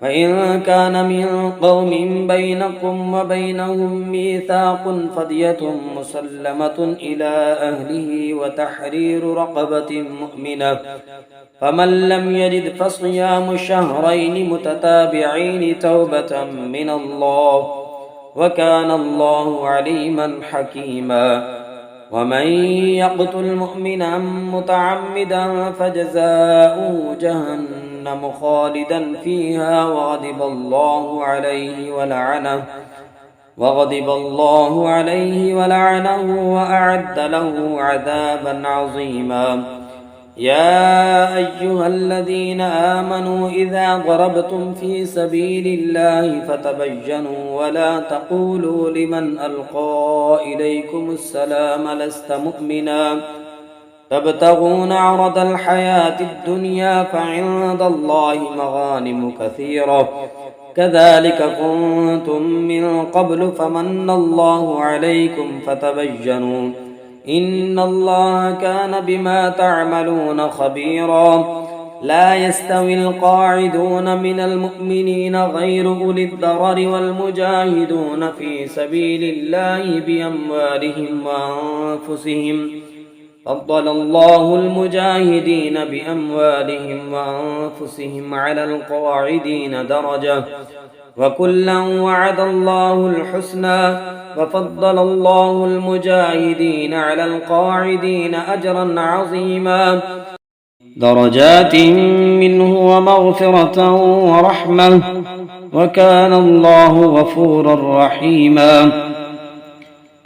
وإن كان من قوم بينكم وبينهم ميثاق فدية مسلمة إلى أهله وتحرير رقبة مؤمنة فمن لم يجد فصيام شهرين متتابعين توبة من الله وكان الله عليما حكيما ومن يقتل مؤمنا متعمدا فجزاؤه جهنم خالدا فيها وغضب الله عليه وغضب الله عليه ولعنه وأعد له عذابا عظيما. يا أيها الذين آمنوا إذا ضربتم في سبيل الله فتبينوا ولا تقولوا لمن ألقى إليكم السلام لست مؤمنا تبتغون عرض الحياة الدنيا فعند الله مغانم كثيرة كذلك كنتم من قبل فمن الله عليكم فتبينوا إن الله كان بما تعملون خبيرا. لا يستوي القاعدون من المؤمنين غير أولي الضرر والمجاهدون في سبيل الله بأموالهم وأنفسهم فضل الله المجاهدين بأموالهم وأنفسهم على القاعدين درجة وكلا وعد الله الحسنى وفضل الله المجاهدين على القاعدين أجرا عظيما درجات منه ومغفرة ورحمة وكان الله غفورا رحيما.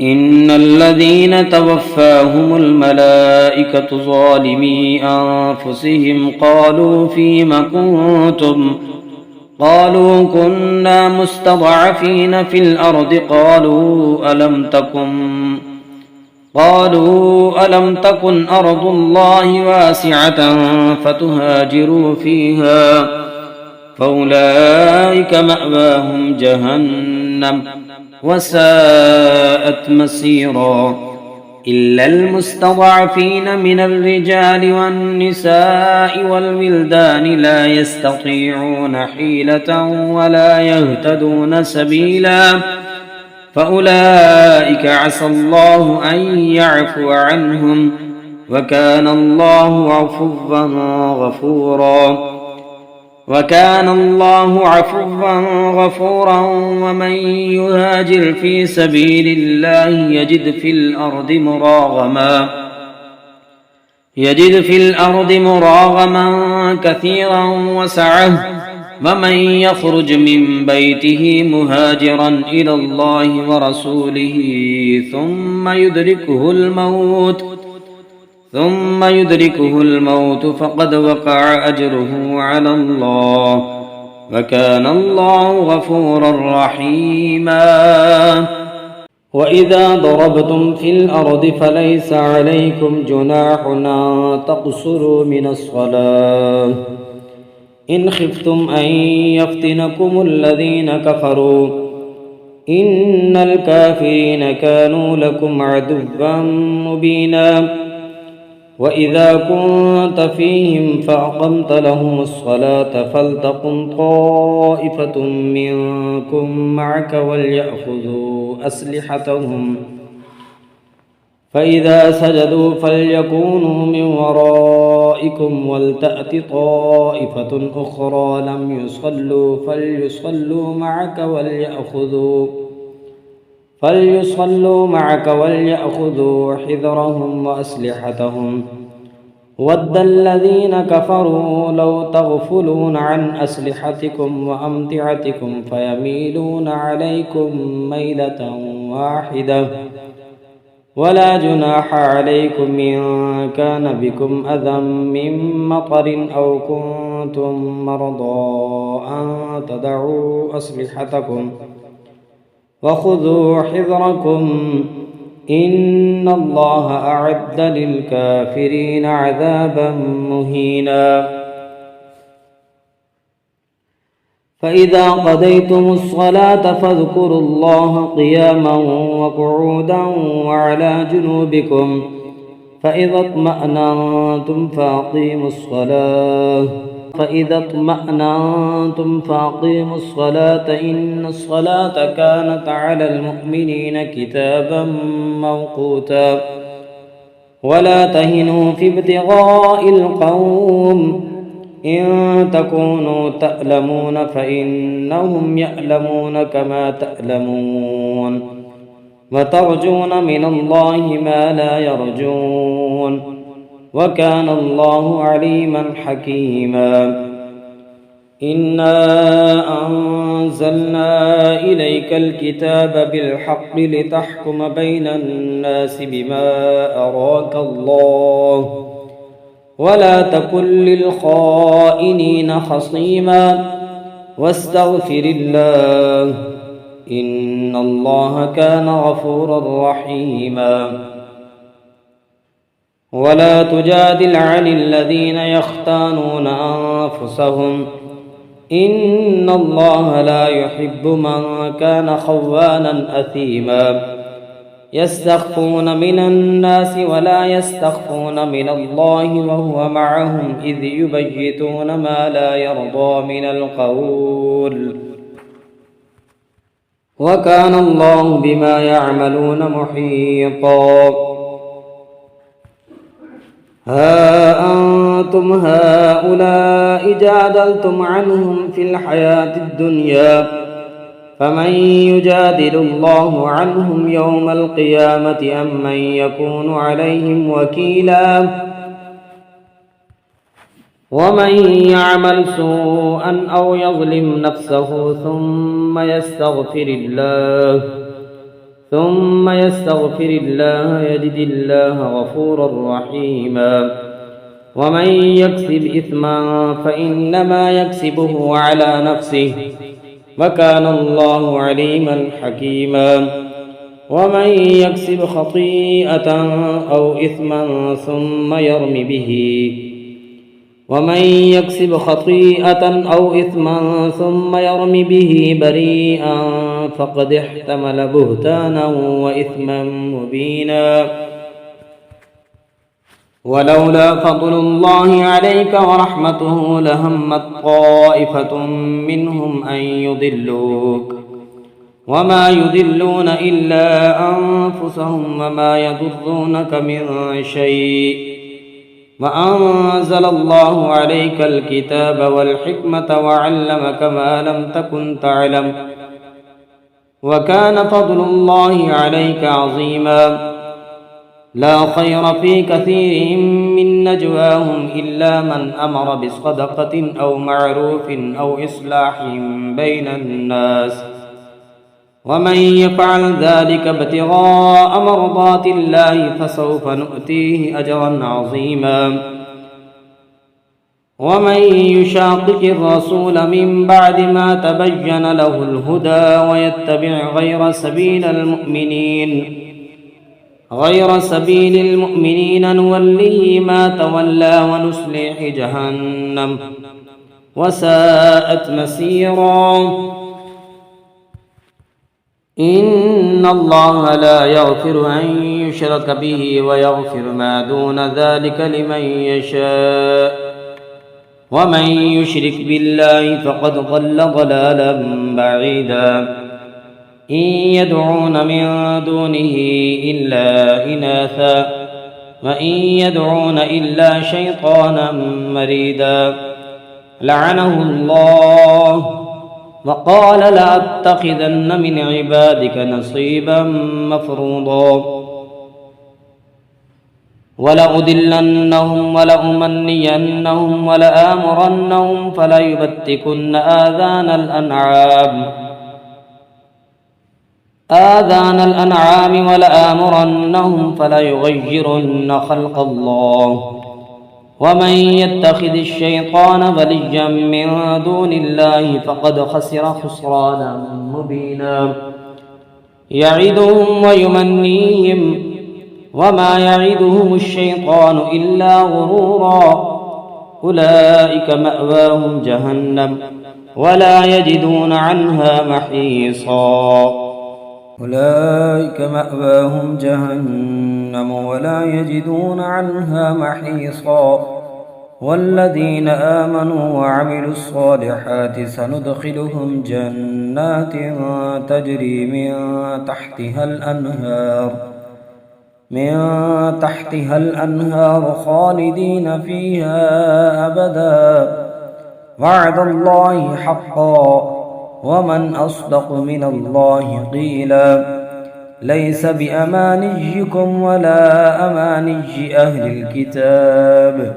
إن الذين توفاهم الملائكة ظالمي أنفسهم قالوا فيم كنتم قالوا كنا مستضعفين في الأرض قالوا ألم تكن أرض الله واسعة فتهاجروا فيها فأولئك مأواهم جهنم وساءت مصيرا. إلا المستضعفين من الرجال والنساء والولدان لا يستطيعون حيلة ولا يهتدون سبيلا فأولئك عسى الله أن يعفو عنهم وكان الله غفورا. ومن يهاجر في سبيل الله يجد في الأرض مراغما كثيرا وسعة ومن يخرج من بيته مهاجرا إلى الله ورسوله ثم يدركه الموت فقد وقع أجره على الله وكان الله غفورا رحيما. وإذا ضربتم في الأرض فليس عليكم جناح أن تقصروا من الصلاة إن خفتم أن يفتنكم الذين كفروا إن الكافرين كانوا لكم عدوا مبينا. وإذا كنت فيهم فأقمت لهم الصلاة فلتقم طائفة منكم معك وليأخذوا أسلحتهم فإذا سجدوا فليكونوا من ورائكم ولتأت طائفة أخرى لم يصلوا فليصلوا معك وليأخذوا حذرهم وأسلحتهم ود الذين كفروا لو تغفلون عن أسلحتكم وأمتعتكم فيميلون عليكم ميلة واحدة ولا جناح عليكم إن كان بكم أذى من مطر أو كنتم مرضى أن تضعوا أسلحتكم وخذوا حذركم إن الله أعد للكافرين عذابا مهينا. فإذا قضيتم الصلاة فاذكروا الله قياما وقعودا وعلى جنوبكم فإذا اطمأننتم فأقيموا الصلاة إن الصلاة كانت على المؤمنين كتابا موقوتا. ولا تهنوا في ابتغاء القوم إن تكونوا تألمون فإنهم يألمون كما تألمون وترجون من الله ما لا يرجون وكان الله عليما حكيما. إنا أنزلنا إليك الكتاب بالحق لتحكم بين الناس بما أراك الله ولا تكن للخائنين خصيما واستغفر الله إن الله كان غفورا رحيما ولا تجادل عن الذين يختانون أنفسهم إن الله لا يحب من كان خوانا أثيما يستخفون من الناس ولا يستخفون من الله وهو معهم إذ يبيتون ما لا يرضى من القول وكان الله بما يعملون محيطا ها أنتم هؤلاء جادلتم عنهم في الحياة الدنيا فمن يجادل الله عنهم يوم القيامة أم من يكون عليهم وكيلا ومن يعمل سوءا أو يظلم نفسه ثم يستغفر الله يجد الله غفورا رحيما ومن يكسب إثما فإنما يكسبه على نفسه وكان الله عليما حكيما ومن يكسب خطيئة أو إثما ثم يرم به بريئا فقد احتمل بهتانا وإثما مبينا ولولا فضل الله عليك ورحمته لهمت طائفة منهم أن يضلوك وما يضلون إلا أنفسهم وما يضرونك من شيء وأنزل الله عليك الكتاب والحكمة وعلمك ما لم تكن تعلم وكان فضل الله عليك عظيما لا خير في كثير من نجواهم إلا من أمر بصدقة أو معروف أو إصلاح بين الناس ومن يفعل ذلك ابتغاء مرضات الله فسوف نؤتيه أجرا عظيما ومن يشاقق الرسول من بعد ما تبين له الهدى ويتبع غير سبيل المؤمنين نوله ما تولى ونسليه جهنم وساءت مسيرا إن الله لا يغفر أن يشرك به ويغفر ما دون ذلك لمن يشاء ومن يشرك بالله فقد ضل ضلالا بعيدا إن يدعون من دونه إلا إناثا وإن يدعون إلا شيطانا مريدا لعنه الله وقال لأتخذن من عبادك نصيبا مفروضا ولأضلنهم ولأمنينهم ولآمرنهم فليبتكن آذان الأنعام ولآمرنهم فليغيرن خلق الله ومن يتخذ الشيطان وليا من دون الله فقد خسر خسرانا مبينا يعدهم ويمنيهم وما يعدهم الشيطان إلا غرورا أولئك مأواهم جهنم ولا يجدون عنها محيصا والذين آمنوا وعملوا الصالحات سندخلهم جنات تجري من تحتها الأنهار خالدين فيها أبدا وعد الله حقا ومن أصدق من الله قيلا ليس بأمانيكم ولا أماني أهل الكتاب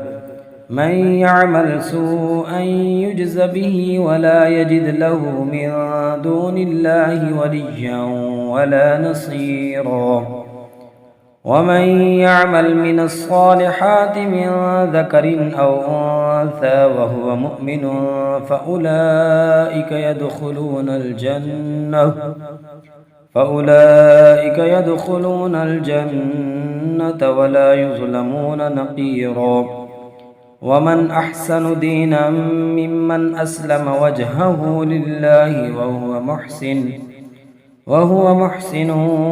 من يعمل سوءا يجز به ولا يجد له من دون الله وليا ولا نصيرا. ومن يعمل من الصالحات من ذكر أو أنثى وهو مؤمن فأولئك يدخلون الجنة ولا يظلمون نقيرا. ومن أحسن دينا ممن أسلم وجهه لله وهو محسن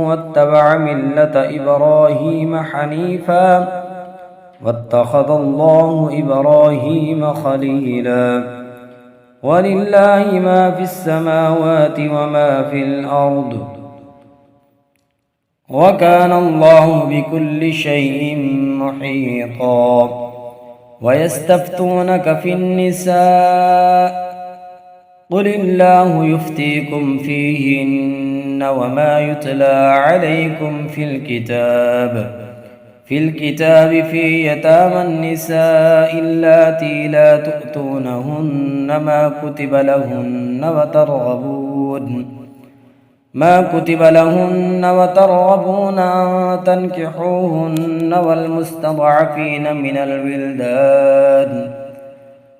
واتبع ملة إبراهيم حنيفا واتخذ الله إبراهيم خليلا. ولله ما في السماوات وما في الأرض وكان الله بكل شيء محيطا. ويستفتونك في النساء قل الله يفتيكم فيهن وما يتلى عليكم في الكتاب في يتامى النساء اللاتي لا تؤتونهن ما كتب لهن وترغبون أن تنكحوهن والمستضعفين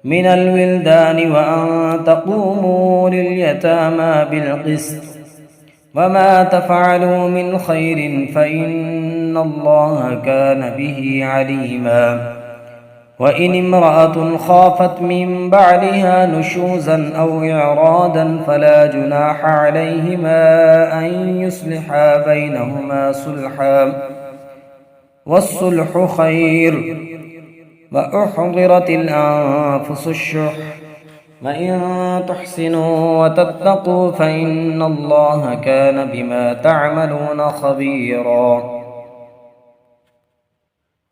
من الولدان وأن تقوموا لليتامى بالقسط. وما تفعلوا من خير فإن الله كان به عليما. وإن امرأة خافت من بعلها نشوزا أو إعراضا فلا جناح عليهما أن يصلحا بينهما صلحا والصلح خير. وأحضرت الأنفس الشح وإن تحسنوا وتتقوا فإن الله كان بما تعملون خبيرا.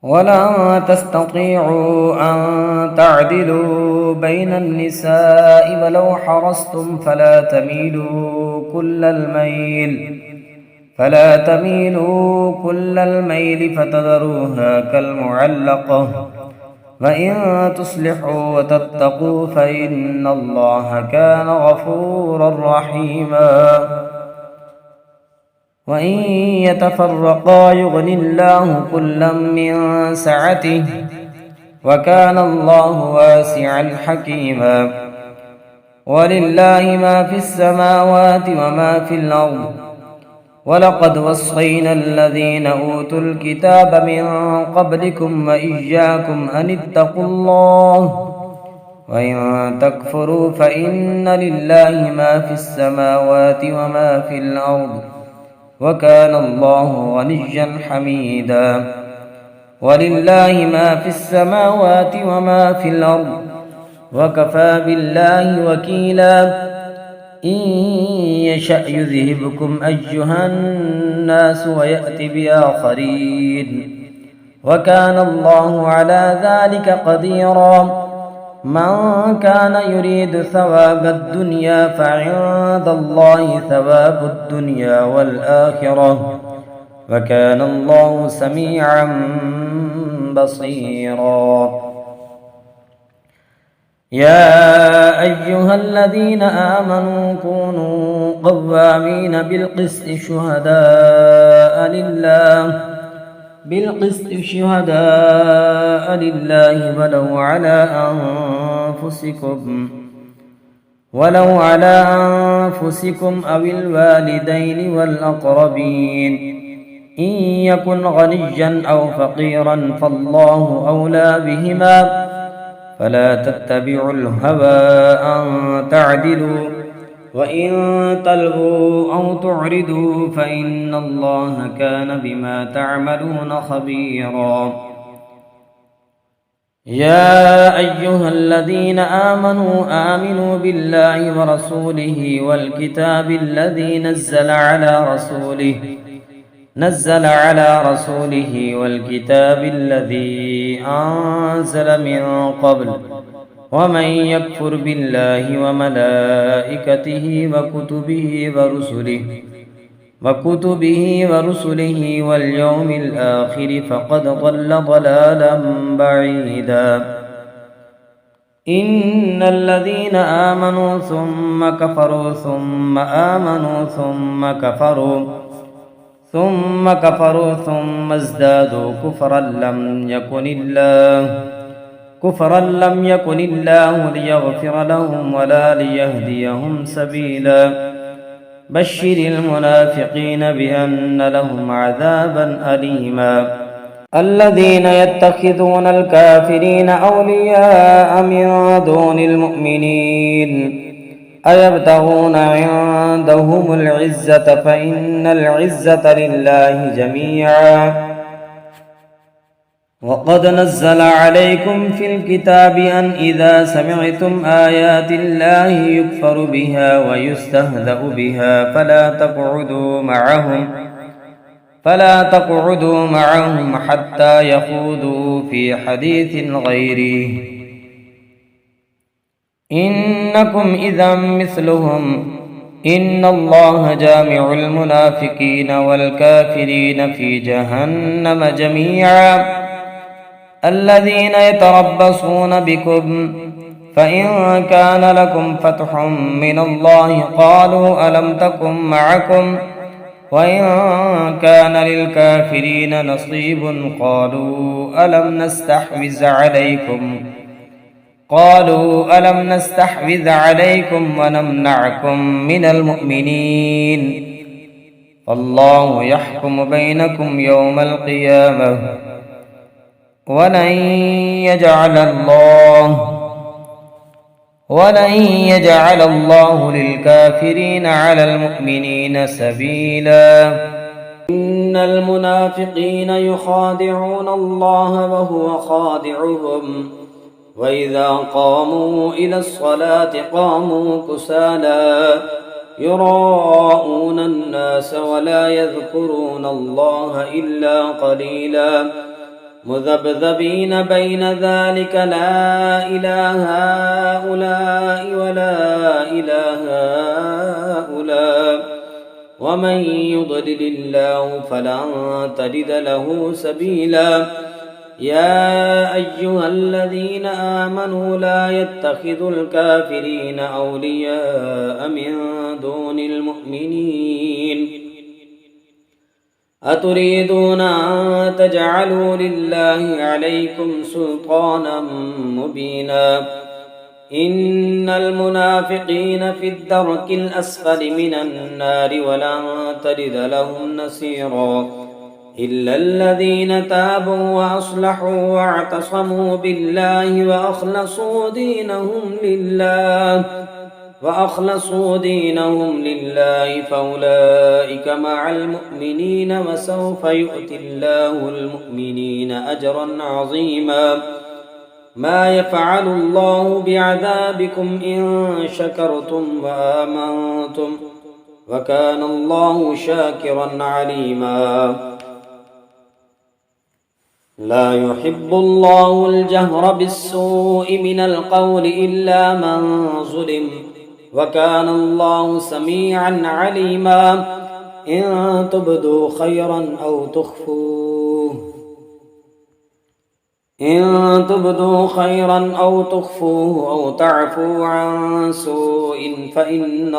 ولا تستطيعوا أن تعدلوا بين النساء ولو حرصتم فلا تميلوا كل الميل فتذروها كالمعلقة. وإن تصلحوا وتتقوا فإن الله كان غفورا رحيما. وإن يتفرقا يغن الله كلا من سعته وكان الله واسعا حكيما. ولله ما في السماوات وما في الأرض. ولقد وصينا الذين أوتوا الكتاب من قبلكم وإياكم أن اتقوا الله وإن تكفروا فإن لله ما في السماوات وما في الأرض وكان الله غنيا حميدا. ولله ما في السماوات وما في الأرض وكفى بالله وكيلا. إن يشأ يذهبكم أيها الناس ويأت بآخرين وكان الله على ذلك قديرا. من كان يريد ثواب الدنيا فعند الله ثواب الدنيا والآخرة وكان الله سميعا بصيرا. يا أيها الذين آمنوا كونوا قوامين بالقسط شهداء لله ولو على أنفسكم أو الوالدين والأقربين. إن يكن غنيا أو فقيرا فالله أولى بهما فلا تتبعوا الهوى أن تعدلوا وإن تلووا أو تعرضوا فإن الله كان بما تعملون خبيرا. يا أيها الذين آمنوا بالله ورسوله والكتاب الذي نزل على رسوله والكتاب الذي أنزل من قبل. ومن يكفر بالله وملائكته وكتبه ورسله واليوم الآخر فقد ضل ضلالا بعيدا. إن الذين آمنوا ثم كفروا ثم آمنوا ثم كفروا ثم ازدادوا كفرا لم يكن الله ليغفر لهم ولا ليهديهم سبيلا بشر المنافقين بأن لهم عذابا أليما الذين يتخذون الكافرين أولياء من دون المؤمنين أيبتغون عندهم العزة فإن العزة لله جميعا وقد نزل عليكم في الكتاب أن إذا سمعتم آيات الله يكفر بها ويستهزأ بها فلا تقعدوا معهم حتى يخوضوا في حديث غيره إنكم إذا مثلهم إن الله جامع المنافقين والكافرين في جهنم جميعا الذين يتربصون بكم فإن كان لكم فتح من الله قالوا ألم تكن معكم وإن كان للكافرين نصيب قالوا ألم نستحوذ عليكم ونمنعكم من المؤمنين فالله يحكم بينكم يوم القيامة ولن يجعل الله للكافرين على المؤمنين سبيلا إن المنافقين يخادعون الله وهو خادعهم وإذا قاموا إلى الصلاة قاموا كسالى يراءون الناس ولا يذكرون الله إلا قليلا مذبذبين بين ذلك لا إله هؤلاء ولا إله هؤلاء ومن يضلل الله فلن تجد له سبيلا يا أيها الذين آمنوا لا يتخذوا الكافرين أولياء من دون المؤمنين أتريدون أن تجعلوا لله عليكم سلطانا مبينا إن المنافقين في الدرك الأسفل من النار ولن تجد لهم نصيرا إلا الذين تابوا وأصلحوا واعتصموا بالله وأخلصوا دينهم لله فأولئك مع المؤمنين وسوف يؤتي الله المؤمنين أجرا عظيما ما يفعل الله بعذابكم إن شكرتم وآمنتم وكان الله شاكرا عليما لا يحب الله الجهر بالسوء من القول إلا من ظلم وكان الله سميعا عليما إن تبدوا خيرا أو تخفوه أو تعفوا عن سوء فإن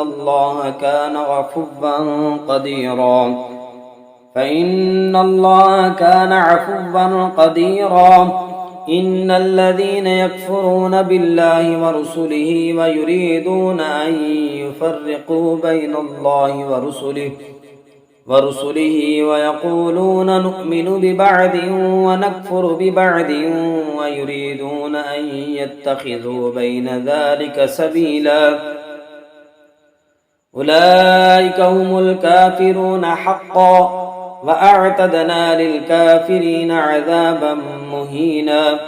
الله كان عفوا قديرا إن الذين يكفرون بالله ورسله ويريدون أن يفرقوا بين الله ورسله ويقولون نؤمن ببعض ونكفر ببعض ويريدون أن يتخذوا بين ذلك سبيلا أولئك هم الكافرون حقا وأعتدنا للكافرين عذابا مهينا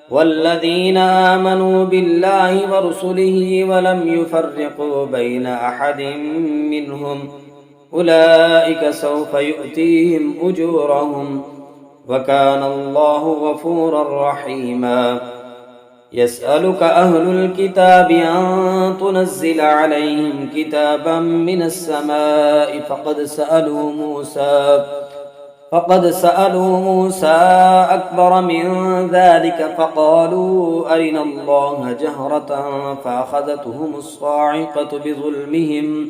والذين آمنوا بالله ورسله ولم يفرقوا بين أحد منهم أولئك سوف يؤتيهم أجورهم وكان الله غفورا رحيما يسألك أهل الكتاب أن تنزل عليهم كتابا من السماء فقد سألوا موسى أكبر من ذلك فقالوا أرنا الله جهرة فأخذتهم الصاعقة بظلمهم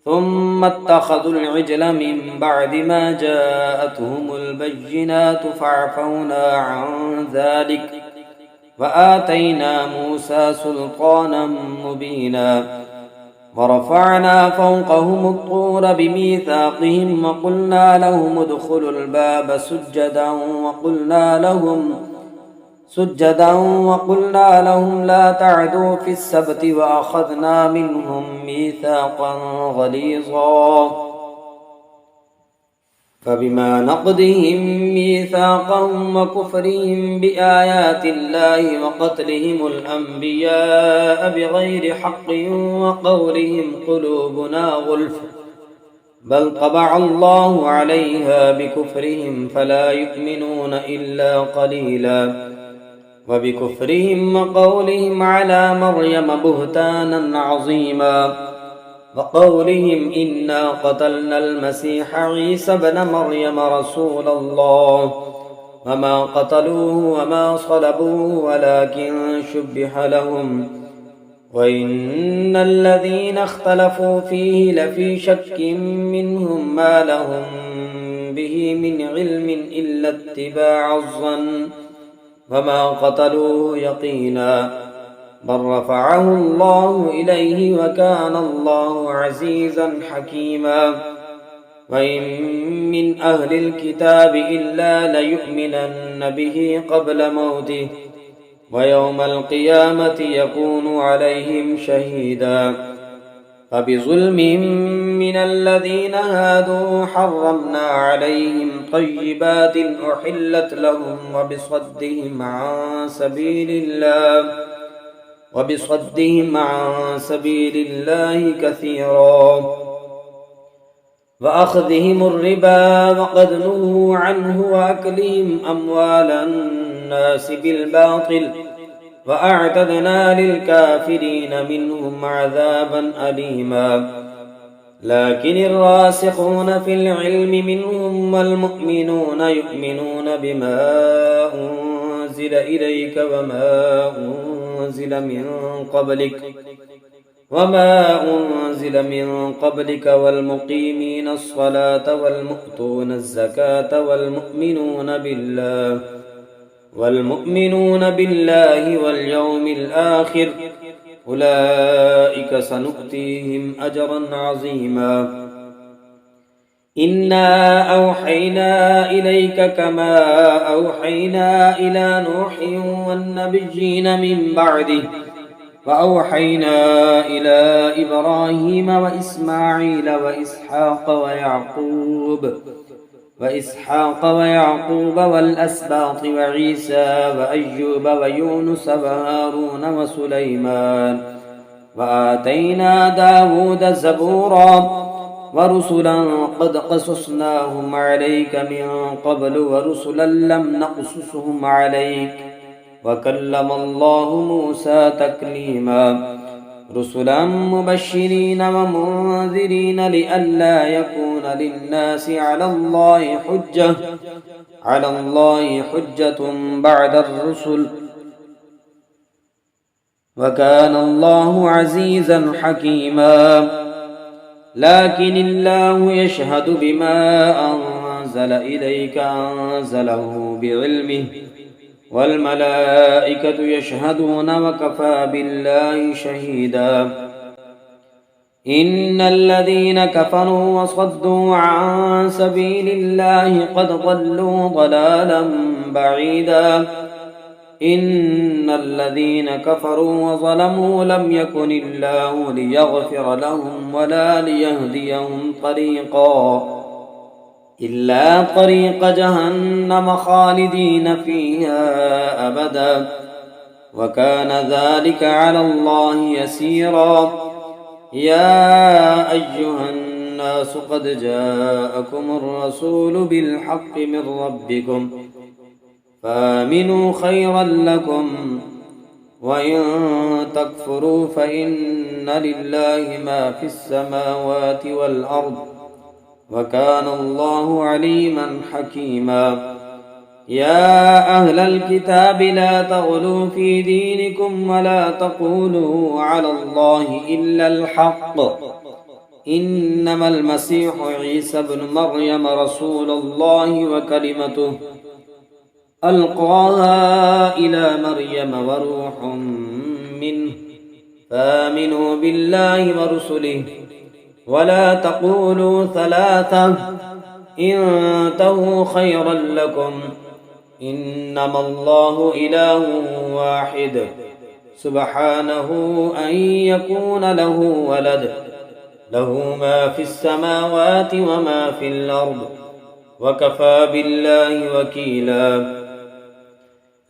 ثم اتخذوا العجل من بعد ما جاءتهم البينات فعفونا عن ذلك وآتينا موسى سلطانا مبينا ورفعنا فوقهم الطور بميثاقهم وقلنا لهم ادخلوا الباب سجدا وقلنا لهم لا تعدوا في السبت وأخذنا منهم ميثاقا غليظا فبما نقضهم ميثاقهم وكفرهم بآيات الله وقتلهم الأنبياء بغير حق وقولهم قلوبنا غلف بل طبع الله عليها بكفرهم فلا يؤمنون إلا قليلا وبكفرهم وقولهم على مريم بهتانا عظيما وقولهم إنا قتلنا المسيح عيسى ابن مريم رسول الله وما قتلوه وما صلبوه ولكن شبه لهم وإن الذين اختلفوا فيه لفي شك منهم ما لهم به من علم إلا اتباع الظن وما قتلوه يقينا بل رفعه الله إليه وكان الله عزيزا حكيما وإن من أهل الكتاب إلا ليؤمنن به قبل موته ويوم القيامة يكون عليهم شهيدا فبظلم من الذين هادوا حرمنا عليهم طيبات أحلت لهم وبصدهم عن سبيل الله كثيرا وأخذهم الربا وقد نهوا عنه وأكلهم أموال الناس بالباطل وأعتدنا للكافرين منهم عذابا أليما لكن الراسخون في العلم منهم والمؤمنون يؤمنون بما أنزل إليك وما أنزل من قبلك والمقيمين الصلاة والمؤتون الزكاة والمؤمنون بالله واليوم الآخر أولئك سنؤتيهم أجرا عظيما إنا أوحينا إليك كما أوحينا إلى نوح والنبيين من بعده وأوحينا إلى إبراهيم وإسماعيل وإسحاق ويعقوب والأسباط وعيسى وأيوب ويونس وهارون وسليمان وآتينا داود زبورا ورسلا قد قصصناهم عليك من قبل ورسلا لم نقصصهم عليك وكلم الله موسى تكليما رسلا مبشرين ومنذرين لئلا يكون للناس على الله حجة بعد الرسل وكان الله عزيزا حكيما لكن الله يشهد بما أنزل إليك أنزله بعلمه والملائكة يشهدون وكفى بالله شهيدا إن الذين كفروا وصدوا عن سبيل الله قد ضلوا ضلالا بعيدا إن الذين كفروا وظلموا لم يكن الله ليغفر لهم ولا ليهديهم طريقا إلا طريق جهنم خالدين فيها أبدا وكان ذلك على الله يسيرا يا أيها الناس قد جاءكم الرسول بالحق من ربكم فآمنوا خيرا لكم وإن تكفروا فإن لله ما في السماوات والأرض وكان الله عليما حكيما. يا أهل الكتاب لا تغلوا في دينكم ولا تقولوا على الله إلا الحق، إنما المسيح عيسى بن مريم رسول الله وكلمته ألقاها إلى مريم وروح منه، فآمنوا بالله ورسله ولا تقولوا ثلاثة، انتهوا خيرا لكم، إنما الله إله واحد سبحانه أن يكون له ولد، له ما في السماوات وما في الأرض، وكفى بالله وكيلا.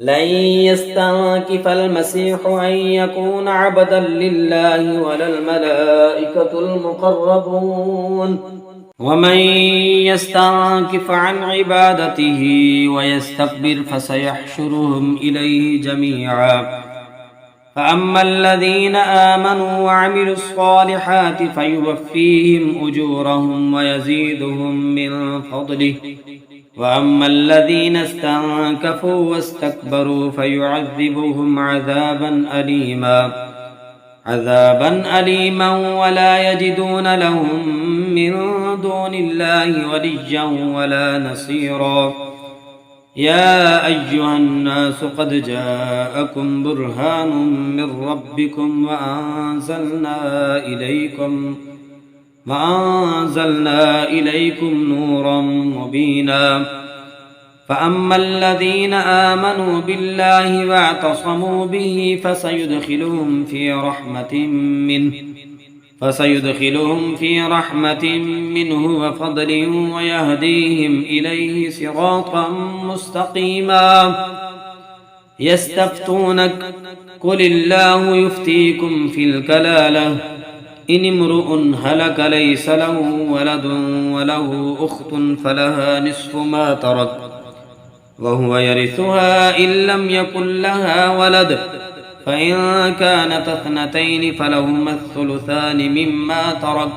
لن يستنكف المسيح أن يكون عبدا لله ولا الملائكة المقربون، ومن يستنكف عن عبادته ويستكبر فسيحشرهم إليه جميعا. فأما الذين آمنوا وعملوا الصالحات فيوفيهم أجورهم ويزيدهم من فضله، وأما الذين استنكفوا واستكبروا فيعذبهم عذابا أليما ولا يجدون لهم من دون الله وليا ولا نصيرا. يا أيها الناس قد جاءكم برهان من ربكم وأنزلنا إليكم نورا مبينا. فأما الذين آمنوا بالله واعتصموا به فسيدخلهم في رحمة منه وفضل ويهديهم إليه صراطا مستقيما. يستفتونك قل الله يفتيكم في الكلالة، إن امرؤ هلك ليس له ولد وله أخت فلها نصف ما ترك وهو يرثها إن لم يكن لها ولد، فإن كانت اثنتين فلهما الثلثان مما ترك،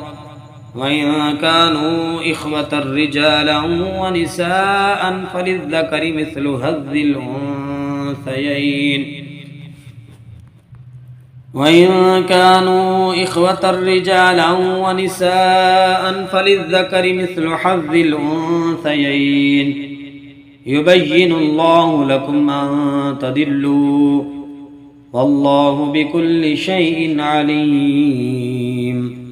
وإن كانوا إخوة رجالا ونساء فللذكر مثل حظ الأنثيين، يبين الله لكم أن تضلوا والله بكل شيء عليم.